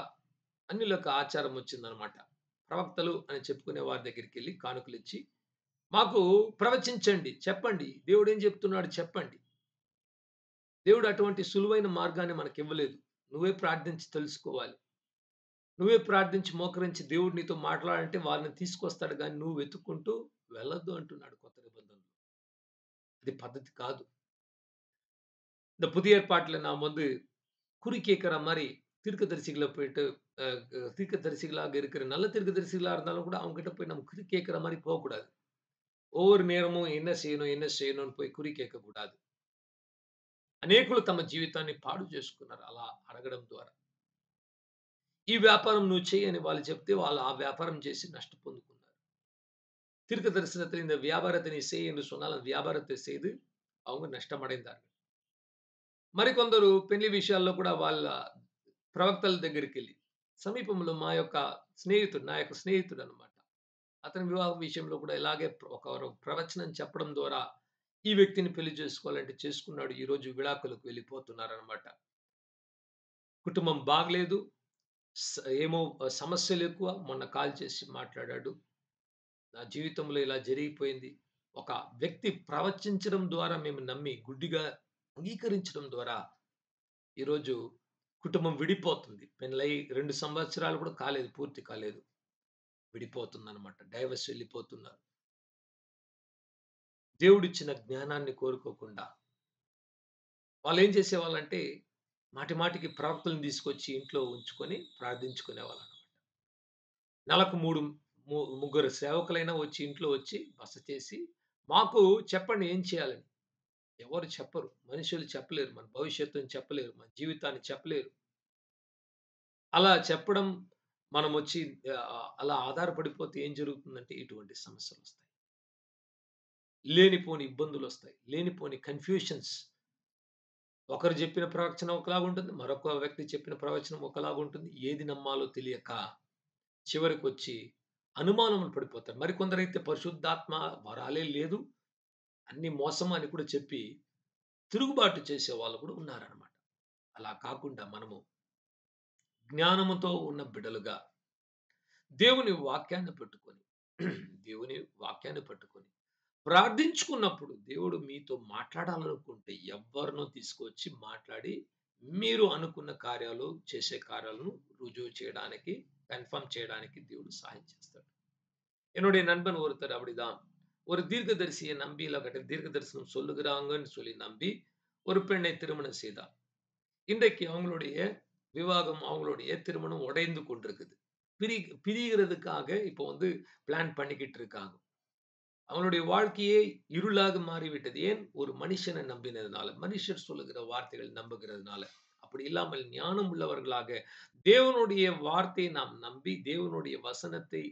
అన్యుల యొక్క ఆచారం వచ్చిందనమాట. ప్రవక్తలు అని చెప్పుకునే వారి దగ్గరికెళ్ళి కానుకలిచ్చి, మాకు ప్రవచించండి, చెప్పండి. దేవుడేం చెప్తున్నాడు చెప్పండి. దేవుడు అటువంటి సులువైన మార్గాన్ని మనకివ్వలేదు. నువ్వే ప్రార్థించి తెలుసుకోవాలి. నువ్వే ప్రార్థించి మోకరించి దేవుడు నీతో మాట్లాడాలంటే వారిని తీసుకొస్తాడు గానీ నువ్వు వెతుక్కుంటూ వెళ్ళొద్దు అంటున్నాడు కొత్త నిబంధనలో. అది పద్ధతి కాదు. இந்த புதிய ஏற்பாட்டுல நாம் வந்து குறி கேட்கிற மாரி தீர்க்கதரிசிகள போயிட்டு தீர்க்கதரிசிகளாக இருக்கிற நல்ல தீர்க்கதரிசிகளா இருந்தாலும் கூட அவங்க கிட்ட போய் நம்ம குறி கேட்கிற மாரி போகக்கூடாது. ஒவ்வொரு நேரமும் என்ன செய்யணும், என்ன செய்யணும்னு పోయి குறி కేட்கకూడదు. అనేకులు తమ జీవితాన్ని పాడు చేసుకున్నారు అలా అడగడం ద్వారా. ఈ వ్యాపారం నువ్వు చెయ్యి అని వాళ్ళు చెప్తే వాళ్ళు ఆ వ్యాపారం చేసి నష్ట పొందుకున్నారు. தீர்க்க தரிசனத்தில் இந்த வியாபாரத்தை நீ செய் என்று சொன்னால் அந்த வியாபாரத்தை செய்து அவங்க నష్టమடைந்தார்கள். మరికొందరు పెళ్లి విషయాల్లో కూడా వాళ్ళ ప్రవక్తల దగ్గరికెళ్ళి సమీపంలో మా యొక్క స్నేహితుడు, నా యొక్క స్నేహితుడనమాట. అతని వివాహం విషయంలో కూడా ఇలాగే ఒకరు ప్రవచనం చెప్పడం ద్వారా ఈ వ్యక్తిని పెళ్లి చేసుకోవాలంటే చేసుకున్నాడు. ఈరోజు విడాకులకు వెళ్ళిపోతున్నారనమాట. కుటుంబం బాగలేదు. ఏమో సమస్యలెక్కువ. మొన్న కాల్ చేసి మాట్లాడాడు. నా జీవితంలో ఇలా జరిగిపోయింది. ఒక వ్యక్తి ప్రవచించడం ద్వారా మేము నమ్మి గుడ్డిగా అంగీకరించడం ద్వారా ఈరోజు కుటుంబం విడిపోతుంది. పెళ్లై 2 సంవత్సరాలు కూడా కాలేదు. పూర్తి కాలేదు. విడిపోతుందనమాట. డైవర్స్ వెళ్ళిపోతున్నారు. దేవుడిచ్చిన జ్ఞానాన్ని కోరుకోకుండా వాళ్ళేం చేసేవాళ్ళంటే మాటి మాటికి ప్రవక్తలను తీసుకొచ్చి ఇంట్లో ఉంచుకొని ప్రార్థించుకునేవాళ్ళనమాట. నెలకు ముగ్గురు సేవకులైనా వచ్చి ఇంట్లో వచ్చి బస చేసి మాకు చెప్పండి ఏం చేయాలని. ఎవరు చెప్పరు. మనుషులు చెప్పలేరు. మన భవిష్యత్తుని చెప్పలేరు. మన జీవితాన్ని చెప్పలేరు. అలా చెప్పడం మనమొచ్చి అలా ఆధారపడిపోతే ఏం జరుగుతుందంటే ఇటువంటి సమస్యలొస్తాయి. లేనిపోని ఇబ్బందులొస్తాయి. లేనిపోని కన్‌ఫ్యూషన్స్. ఒకరు చెప్పిన ప్రవచనం ఒకలాగుంటుంది. మరొక వ్యక్తి చెప్పిన ప్రవచనం ఒకలాగుంటుంది. ఏది నమ్మాలో తెలియక చివరికొచ్చి అనుమానములు పడిపోతారు. మరికొందరైతే పరిశుద్ధాత్మ వరాలే లేదు. అన్ని మోసం అని కూడా చెప్పి తిరుగుబాటు చేసేవాళ్ళు కూడా ఉన్నారనమాట. అలా కాకుండా మనము జ్ఞానముతో ఉన్న బిడ్డలుగా దేవుని వాక్యాన్ని పట్టుకొని, దేవుని వాక్యాన్ని పట్టుకొని ప్రార్థించుకున్నప్పుడు దేవుడు మీతో మాట్లాడాలనుకుంటే ఎవ్వరినో తీసుకొచ్చి మాట్లాడి మీరు అనుకున్న కార్యాలు, చేసే కార్యాలను రుజువు చేయడానికి, కన్ఫర్మ్ చేయడానికి దేవుడు సహాయం చేస్తాడు. என்னுடைய நண்பன் ஒருத்தர் அப்படிதான். ஒரு தீர்க்கதரிசியை நம்பி தீர்க்க தரிசனம் சொல்லுகிறாங்கன்னு சொல்லி நம்பி ஒரு பெண்ணை திருமணம் செய்தார். இன்றைக்கு அவங்களுடைய விவாகம், அவங்களுடைய திருமணம் உடைந்து கொண்டிருக்குது. பிரிகிறதுக்காக இப்போ வந்து பிளான் பண்ணிக்கிட்டு இருக்காங்க. அவங்களுடைய வாழ்க்கையே இருளாக மாறிவிட்டது. ஏன்? ஒரு மனுஷனை நம்பினதுனால, மனுஷர் சொல்லுகிற வார்த்தைகள் நம்புகிறதுனால. அப்படி இல்லாமல் ஞானம் உள்ளவர்களாக தேவனுடைய வார்த்தையை நாம் நம்பி, தேவனுடைய வசனத்தை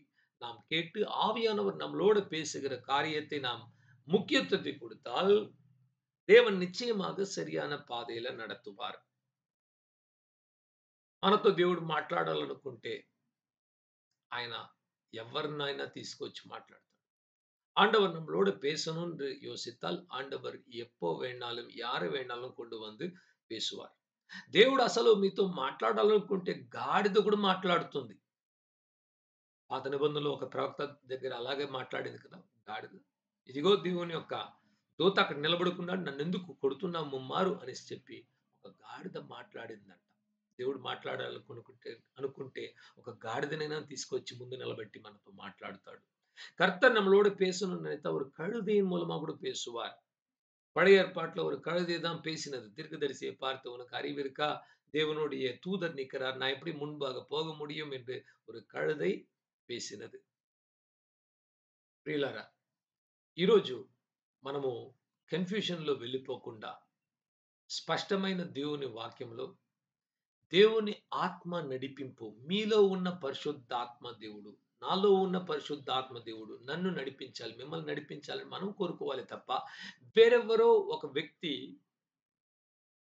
நாம் கேட்டு, ஆவியானவர் நம்மளோடு பேசுகிற காரியத்தை நாம் முக்கியத்துவத்தை கொடுத்தால், தேவன் நிச்சயமாக சரியான పాதையில నడుతువారు. మనతో దేవుడు మాట్లాడాలనుకుంటే ఆయన ఎవరినైనా తీసుకొచ్చి మాట్లాడతాడు. ஆண்டவர் நம்மளோடு பேசணும் என்று யோசித்தால் ஆண்டவர் எப்போ வேணாலும் யாரை வேணாலும் கொண்டு வந்து பேசுவார். దేవుడు అసలు మీతో మాట్లాడాలనుకుంటే గాడిద కూడా మాట్లాడుతుంది. పాత నిబంధనలో ఒక ప్రవక్త దగ్గర అలాగే మాట్లాడింది కదా గాడిద. ఇదిగో దేవుని యొక్క దూత అక్కడ నిలబడుకున్నాడు. నన్నెందుకు కొడుతున్నావు ముమ్మారు అనేసి చెప్పి ఒక గాడిద మాట్లాడిందంట. దేవుడు అనుకుంటే ఒక గాడిదనైనా తీసుకొచ్చి ముందు నిలబెట్టి మనతో మాట్లాడుతాడు. கர்த்தர் நம்மளோடு பேசணும்னு நினைத்தா ஒரு கழுதையின் மூலமா கூட பேசுவார். பழைய ஏற்பாட்டுல ஒரு கழுதை தான் பேசினது. தீர்க்கதரிசியை பார்த்து உனக்கு அறிவு இருக்கா? தேவனுடைய தூதர் நிற்கிறார். நான் எப்படி முன்பாக போக முடியும் என்று ஒரு కழுதை పేసినది. ప్రియులారా, ఈరోజు మనము కన్ఫ్యూషన్‌లో వెళ్ళిపోకుండా స్పష్టమైన దేవుని వాక్యంలో దేవుని ఆత్మ నడిపింపు మీలో ఉన్న పరిశుద్ధాత్మ దేవుడు నాలో ఉన్న పరిశుద్ధాత్మ దేవుడు నన్ను నడిపించాలి, మిమ్మల్ని నడిపించాలని మనం కోరుకోవాలి తప్ప, వేరెవ్వరో ఒక వ్యక్తి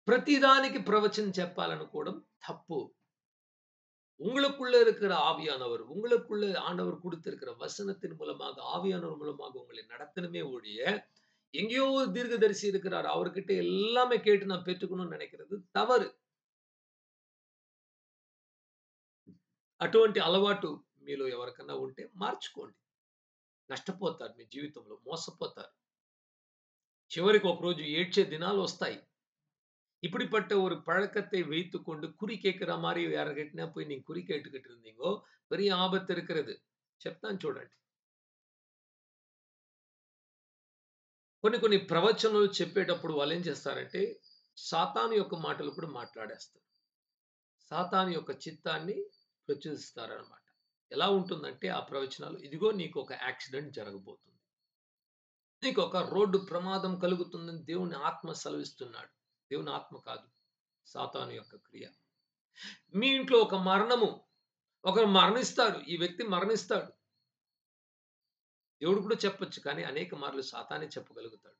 ప్రతిదానికి ప్రవచనం చెప్పాలనుకోవడం తప్పు. உங்களுக்குள்ள இருக்கிற ஆவியானவர், உங்களுக்குள்ள ஆண்டவர் குடுத்திருக்கிற வசனத்தின் மூலமாக, ஆவியானவர் மூலமாக உங்களை நடத்தணுமே ஒழிய, எங்கேயோ ஒரு தீர்க்கதரிசி இருக்கிறார், அவர்கிட்ட எல்லாமே கேட்டு நான் பெற்றுக்கணும்னு நினைக்கிறது தவறு. అటువంటి అలవాటు మీలో ఎవరికన్నా ఉంటే మార్చుకోండి. నష్టపోతారు మీ జీవితంలో, మోసపోతారు. చివరికి ఒకరోజు ఏడ్చే దినాలొస్తాయి. இப்படிப்பட்ட ஒரு பழக்கத்தை வைத்துக்கொண்டு குறி கேட்கிற மாரி யார்கிட்டனா போய் நீங்க குறி கேட்டுக்கிட்டு இருந்தீங்கோ, பெரிய ஆபத்து இருக்கிறது. చెప్తాను చూడండి. కొన్ని కొన్ని ప్రవచనాలు చెప్పేటప్పుడు వాళ్ళేం చేస్తారంటే, సాతాను యొక్క మాటలు కూడా మాట్లాడేస్తారు. సాతాను యొక్క చిత్తాన్ని ప్రచురిస్తారనమాట. ఎలా ఉంటుందంటే ఆ ప్రవచనాలు, ఇదిగో నీకొక యాక్సిడెంట్ జరగబోతుంది. నీకొక రోడ్డు ప్రమాదం కలుగుతుందని దేవుని ఆత్మ సెలవిస్తున్నాడు. దేవుని ఆత్మ కాదు, సాతాను యొక్క క్రియ. మీ ఇంట్లో ఒక మరణము, ఒకరు మరణిస్తాడు, ఈ వ్యక్తి మరణిస్తాడు. దేవుడు కూడా చెప్పొచ్చు, కానీ అనేక మార్లు సాతానే చెప్పగలుగుతాడు.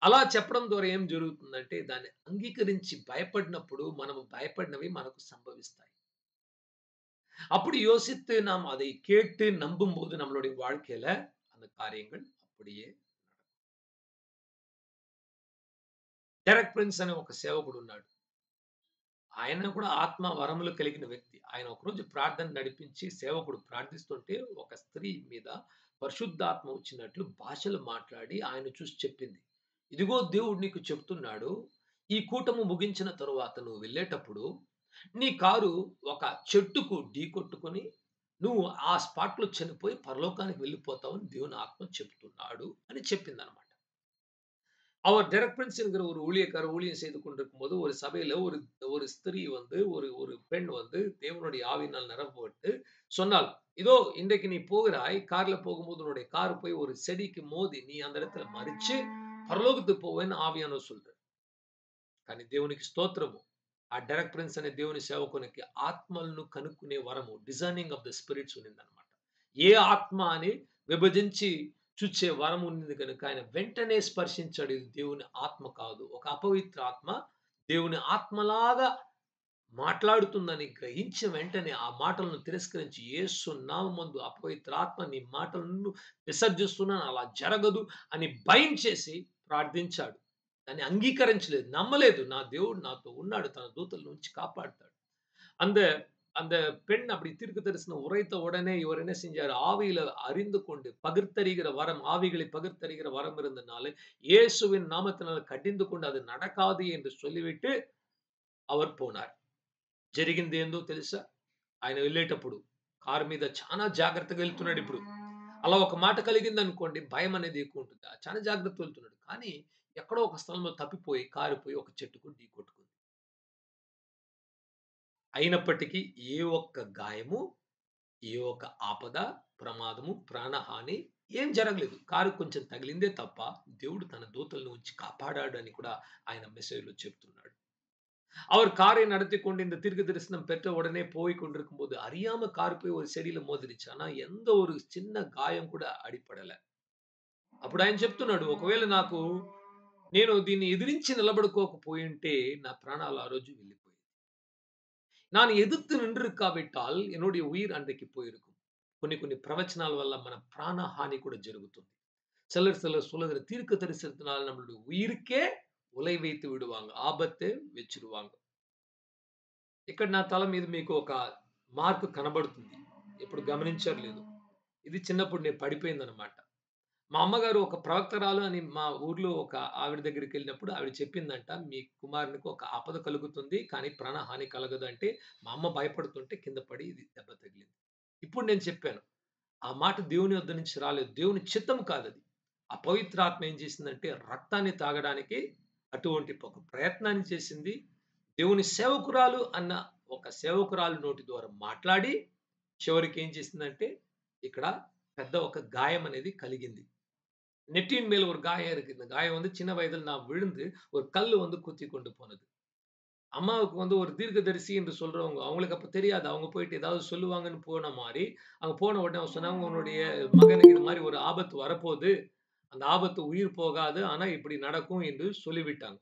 అలా చెప్పడం ద్వారా ఏం జరుగుతుందంటే, దాన్ని అంగీకరించి భయపడినప్పుడు మనము భయపడినవి మనకు సంభవిస్తాయి. அப்படி யோசித்து நாம் அதை கேட்டு நம்பும்போது நம்மளுடைய வாழ்க்கையில அந்த காரியங்கள் அப்படியே நடக்கும். డెరెక్ ప్రిన్స్ అనే ఒక సేవకుడు ఉన్నాడు. ఆయన కూడా ఆత్మ వరములు కలిగిన వ్యక్తి. ఆయన ఒకరోజు ప్రార్థన నడిపించి సేవకుడు ప్రార్థిస్తుంటే ఒక స్త్రీ మీద పరిశుద్ధాత్మ వచ్చినట్లు భాషలు మాట్లాడి ఆయన చూసి చెప్పింది, ఇదిగో దేవుడు నీకు చెప్తున్నాడు, ఈ కూటము ముగించిన తరువాత నువ్వు వెళ్ళేటప్పుడు నీ కారు ఒక చెట్టుకు ఢీకొట్టుకొని నువ్వు ఆ స్పాట్‌లో చనిపోయి పరలోకానికి వెళ్ళిపోతావని దేవుని ఆత్మ చెప్తున్నాడు అని చెప్పిందనమాట. அவர் டெரெக் பிரின்ஸ் என்கிற ஒரு ஊழியக்காரர் ஊழியம் செய்து கொண்டிருக்கும்போது, ஒரு சபையில ஒரு ஒரு ஸ்திரீ வந்து ஒரு ஒரு பெண் வந்து தேவனுடைய ஆவியினால் நிரப்பப்பட்டு சொன்னாள், இதோ இன்றைக்கு நீ போகிறாய், கார்ல போகும்போது உன்னுடைய கார் போய் ஒரு செடிக்கு மோதி நீ அந்த இடத்துல மரிச்சு పరలోకத்துக்கு పోవేன்னு ఆవియానவர் சொல்றார். కానీ దేవునికి స్తోత్రము. ఆ డెరెక్ ప్రిన్స్ అనే దేవుని సేవకునికి ఆత్మలను కనుక్కునే వరము, డిజర్నింగ్ ఆఫ్ ద స్పిరిట్స్ ఉన్నిందనమాట. ఏ ఆత్మ అని విభజించి చూచే వరం ఉన్నది కనుక ఆయన వెంటనే స్పర్శించాడు. ఇది దేవుని ఆత్మ కాదు, ఒక అపవిత్ర ఆత్మ దేవుని ఆత్మలాగా మాట్లాడుతుందని గ్రహించిన వెంటనే ఆ మాటలను తిరస్కరించి, యేసు నామమందు అపవిత్ర ఆత్మ నీ మాటలను విసర్జిస్తున్నాను, అలా జరగదు అని బైండ్ చేసి ప్రార్థించాడు. దాన్ని అంగీకరించలేదు, నమ్మలేదు. నా దేవుడు నాతో ఉన్నాడు, తన దూతల నుంచి కాపాడుతాడు. அந்த அந்த பெண் அப்படி தீர்க்க தரிசனம் உரைத்த உடனே இவர் என்ன செஞ்சாரு, ஆவியில அறிந்து கொண்டு பகிர்ந்தறிகிற வரம், ஆவிகளை பகிர்ந்தறிகிற வரம் இருந்தனால இயேசுவின் நாமத்தினால கடிந்து கொண்டு அது நடக்காது என்று சொல்லிவிட்டு அவர் పోనారు. జరిగింది ఏందో తెలుసా? ఆయన వెళ్ళేటప్పుడు కారు మీద చాలా జాగ్రత్తగా వెళ్తున్నాడు. ఇప్పుడు అలా ఒక మాట కలిగిందనుకోండి, భయం అనేది ఎక్కువ ఉంటుంది. చాలా జాగ్రత్తగా వెళ్తున్నాడు. కానీ ఎక్కడో ఒక స్థలంలో తప్పిపోయి కారు పోయి ఒక చెట్టుకు ఢీకొట్టుకుంది. అయినప్పటికీ ఏ ఒక్క గాయము, ఏ ఒక్క ఆపద, ప్రమాదము, ప్రాణహాని ఏం జరగలేదు. కారు కొంచెం తగిలిందే తప్ప దేవుడు తన దూతలను ఉంచి కాపాడాడు అని కూడా ఆయన మెసేజ్‌లో చెప్తున్నాడు. அவர் காரை நடத்திக் கொண்டு இந்த தீர்க்க தரிசனம் பெற்ற உடனே போய் கொண்டிருக்கும்போது அறியாம கார் போய் ஒரு செடியில మోదిరిச்சு. ஆனா எந்த ஒரு చిన్న గాయం కూడా అడిపడల. అప్పుడు ఆయన చెప్తున్నాడు, ఒకవేళ నేను దీన్ని ఎదిరించి నిలబడుకోకపోయింటే నా ప్రాణాలు ఆ రోజు వెళ్ళిపోయేది. நான் எதிர்த்து நின்றிருக்காவிட்டால் என்னுடைய உயிர் அன்றைக்கு போயிருக்கும். కొన్ని కొన్ని ప్రవచనాల వల్ల మన ప్రాణహాని కూడా జరుగుతుంది. சிலர் சொல்லுகிற தீர்க்க தரிசனத்தினால நம்மளுடைய உயிருக்கே ఉలై வைத்து విడువాంగ, ఆపత్తే వెచ్చిరువాంగ. ఇక్కడ నా తల మీద మీకు ఒక మార్క్ కనబడుతుంది. ఎప్పుడు గమనించారో లేదో. ఇది చిన్నప్పుడు నేను పడిపోయిందనమాట. మా అమ్మగారు ఒక ప్రవక్తరాలు అని మా ఊర్లో ఒక ఆవిడ దగ్గరికెళ్ళినప్పుడు ఆవిడ చెప్పిందంట, మీ కుమారునికి ఒక ఆపద కలుగుతుంది, కానీ ప్రాణహాని కలగదు అంటే, మా అమ్మ భయపడుతుంటే కింద పడి ఇది దెబ్బ తగిలింది. ఇప్పుడు నేను చెప్పాను, ఆ మాట దేవుని వద్ద నుంచి రాలేదు. దేవుని చిత్తం కాదది. అపవిత్రాత్మ ఏం చేసిందంటే రక్తాన్ని తాగడానికి అటువంటి ఒక ప్రయత్నాన్ని చేసింది. దేవుని సేవకురాలు అన్న ఒక సేవకురాలు నోటి ద్వారా మాట్లాడి చివరికి ఏం చేసిందంటే ఇక్కడ పెద్ద ఒక గాయం అనేది కలిగింది. நெற்றியின் மேல் ஒரு காயம் இருக்கு. இந்த காயம் வந்து சின்ன வயதில் நான் விழுந்து ஒரு கல்லு வந்து குத்தி கொண்டு போனது. அம்மாவுக்கு வந்து ஒரு தீர்க்கதரிசி என்று சொல்றவங்க, அவங்களுக்கு அப்ப தெரியாது. அவங்க போயிட்டு ஏதாவது சொல்லுவாங்கன்னு போன மாரி, அங்க போன உடனே அவங்க சொன்னாங்க, "உன்னுடைய மகனுக்கு இது மாரி ஒரு ஆபத்து வரப்போது. அந்த ஆபத்து உயிர் போகாது. ஆனா இப்படி நடக்கும்" என்று சொல்லிவிட்டாங்க.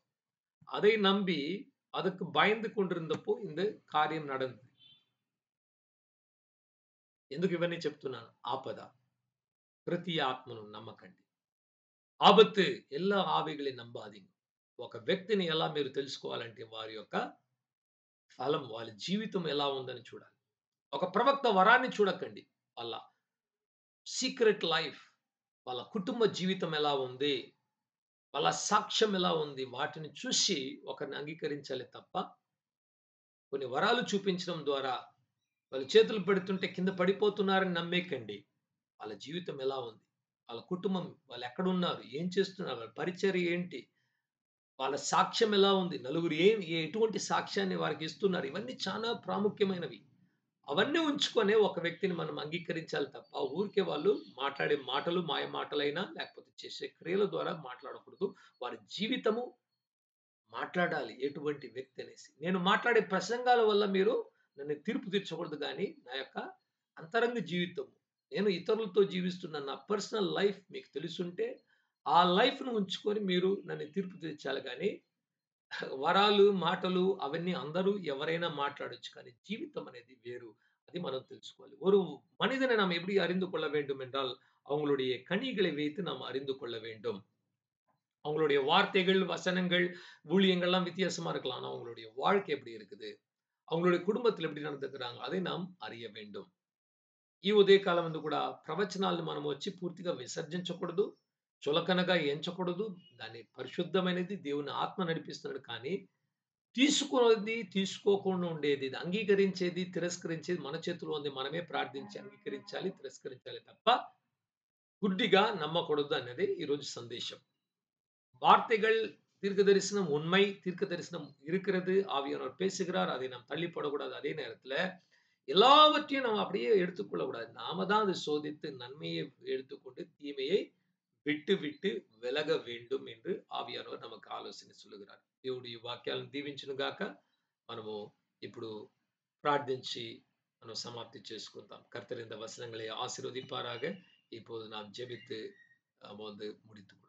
அதை நம்பி, அதுக்கு பயந்து கொண்டிருந்தப்போ இந்த కార్యం நடந்தது. ఎందుకు ఇవన్నీ చెప్తున్నాను? ఆపద. ప్రతి ఆత్మను నమ్మకండి. ఆపత్తు எல்லா ఆవిகளை நம்பாதீங்க. ఒక వ్యక్తిని ఎలా మీరు తెలుసుకోవాలంటే వారి యొక్క ఫలం, వాళ్ళ జీవితం ఎలా ఉందని చూడాలి. ఒక ప్రవక్త వరాన్ని చూడకండి. వాళ్ళ సీక్రెట్ లైఫ్, వాళ్ళ కుటుంబ జీవితం ఎలా ఉంది, వాళ్ళ సాక్ష్యం ఎలా ఉంది, వాటిని చూసి ఒకరిని అంగీకరించాలి తప్ప, కొన్ని వరాలు చూపించడం ద్వారా వాళ్ళు చేతులు పెడుతుంటే కింద పడిపోతున్నారని నమ్మేకండి. వాళ్ళ జీవితం ఎలా ఉంది? వాళ్ళ కుటుంబం వాళ్ళెక్కడున్నారు? ఏం చేస్తున్నారు? వాళ్ళ పరిచర్య ఏంటి? వాళ్ళ సాక్ష్యం ఎలా ఉంది? నలుగురు ఎటువంటి సాక్ష్యాన్ని వారికిస్తున్నారు? ఇవన్నీ చాలా ప్రాముఖ్యమైనవి. అవన్నీ ఉంచుకొనే ఒక వ్యక్తిని మనం అంగీకరించాలి తప్ప, ఊరికే వాళ్ళు మాట్లాడే మాటలు మాయ మాటలైనా, లేకపోతే చేసే క్రియల ద్వారా మాట్లాడకూడదు. వారి జీవితము మాట్లాడాలి. ఎటువంటి వ్యక్తి అనేసి. నేను మాట్లాడే ప్రసంగాల వల్ల మీరు నన్ను తీర్పు తీర్చకూడదు గానీ, నా యొక్క అంతరంగ జీవితం, నేను ఇతరులతో జీవిస్తున్న నా పర్సనల్ లైఫ్ మీకు తెలిసుంటే, ఆ లైఫ్‌ను ఉంచుకొని మీరు నన్ను తీర్పు తీర్చాలి గానీ, వరాలు, మాటలు అవన్నీ అందరూ ఎవరైనా మాట్లాడొచ్చు. కానీ జీవితం అనేది వేరు. అది మనం తెలుసుకోవాలి. ஒரு மனிதனை நாம் எப்படி அறிந்து கொள்ள வேண்டும் என்றால், அவங்களுடைய கனிகளை வைத்து நாம் அறிந்து கொள்ள வேண்டும். அவங்களுடைய வார்த்தைகள், வசனங்கள், ஊழியங்கள்லாம் வித்தியாசமா இருக்கலாம். ஆனா அவங்களுடைய வாழ்க்கை எப்படி இருக்குது? அவங்களுடைய కుటుంబத்தில எப்படி நடந்துக்கிறாங்க? அதை நாம் அறிய வேண்டும். ఈ ఉదయకాలమందు కూడా ప్రవచనాలను మనం వచ్చి పూర్తిగా విసర్జించకూడదు. చులకనగా ఎంచకూడదు. దాన్ని పరిశుద్ధమైనది దేవుని ఆత్మ నడిపిస్తున్నాడు కానీ, తీసుకున్నది తీసుకోకుండా ఉండేది, ఇది అంగీకరించేది, తిరస్కరించేది మన చేతిలో ఉంది. మనమే ప్రార్థించి అంగీకరించాలి, తిరస్కరించాలి తప్ప గుడ్డిగా నమ్మకూడదు అన్నదే ఈరోజు సందేశం. வார்த்தைகள் தீர்க்க தரிசனம் உண்மை. தீர்க்க தரிசனம் இருக்கிறது. ஆவியானவர் பேசுகிறார். அதை நாம் தள்ளி போடக்கூடாது. அதே நேரத்துல எல்லாவற்றையும் நாம் அப்படியே எடுத்துக்கொள்ளக்கூடாது. நாம தான் அதை சோதித்து நன்மையை எடுத்துக்கொண்டு தீமையை విట్టు విట్టు వెలగ வேண்டும் என்று ఆవియానவர் நமக்கு ఆలోచన சொல்லுகிறார். దేవుడి వాక్యాలను దీవించును గాక. మనము ఇప్పుడు ప్రార్థించి మనం సమాప్తి చేసుకుందాం. கர்த்தர் இந்த வசனங்களை ஆசீர்வதிப்பாராக. இப்போது நாம் ஜெபித்து வந்து முடித்துக்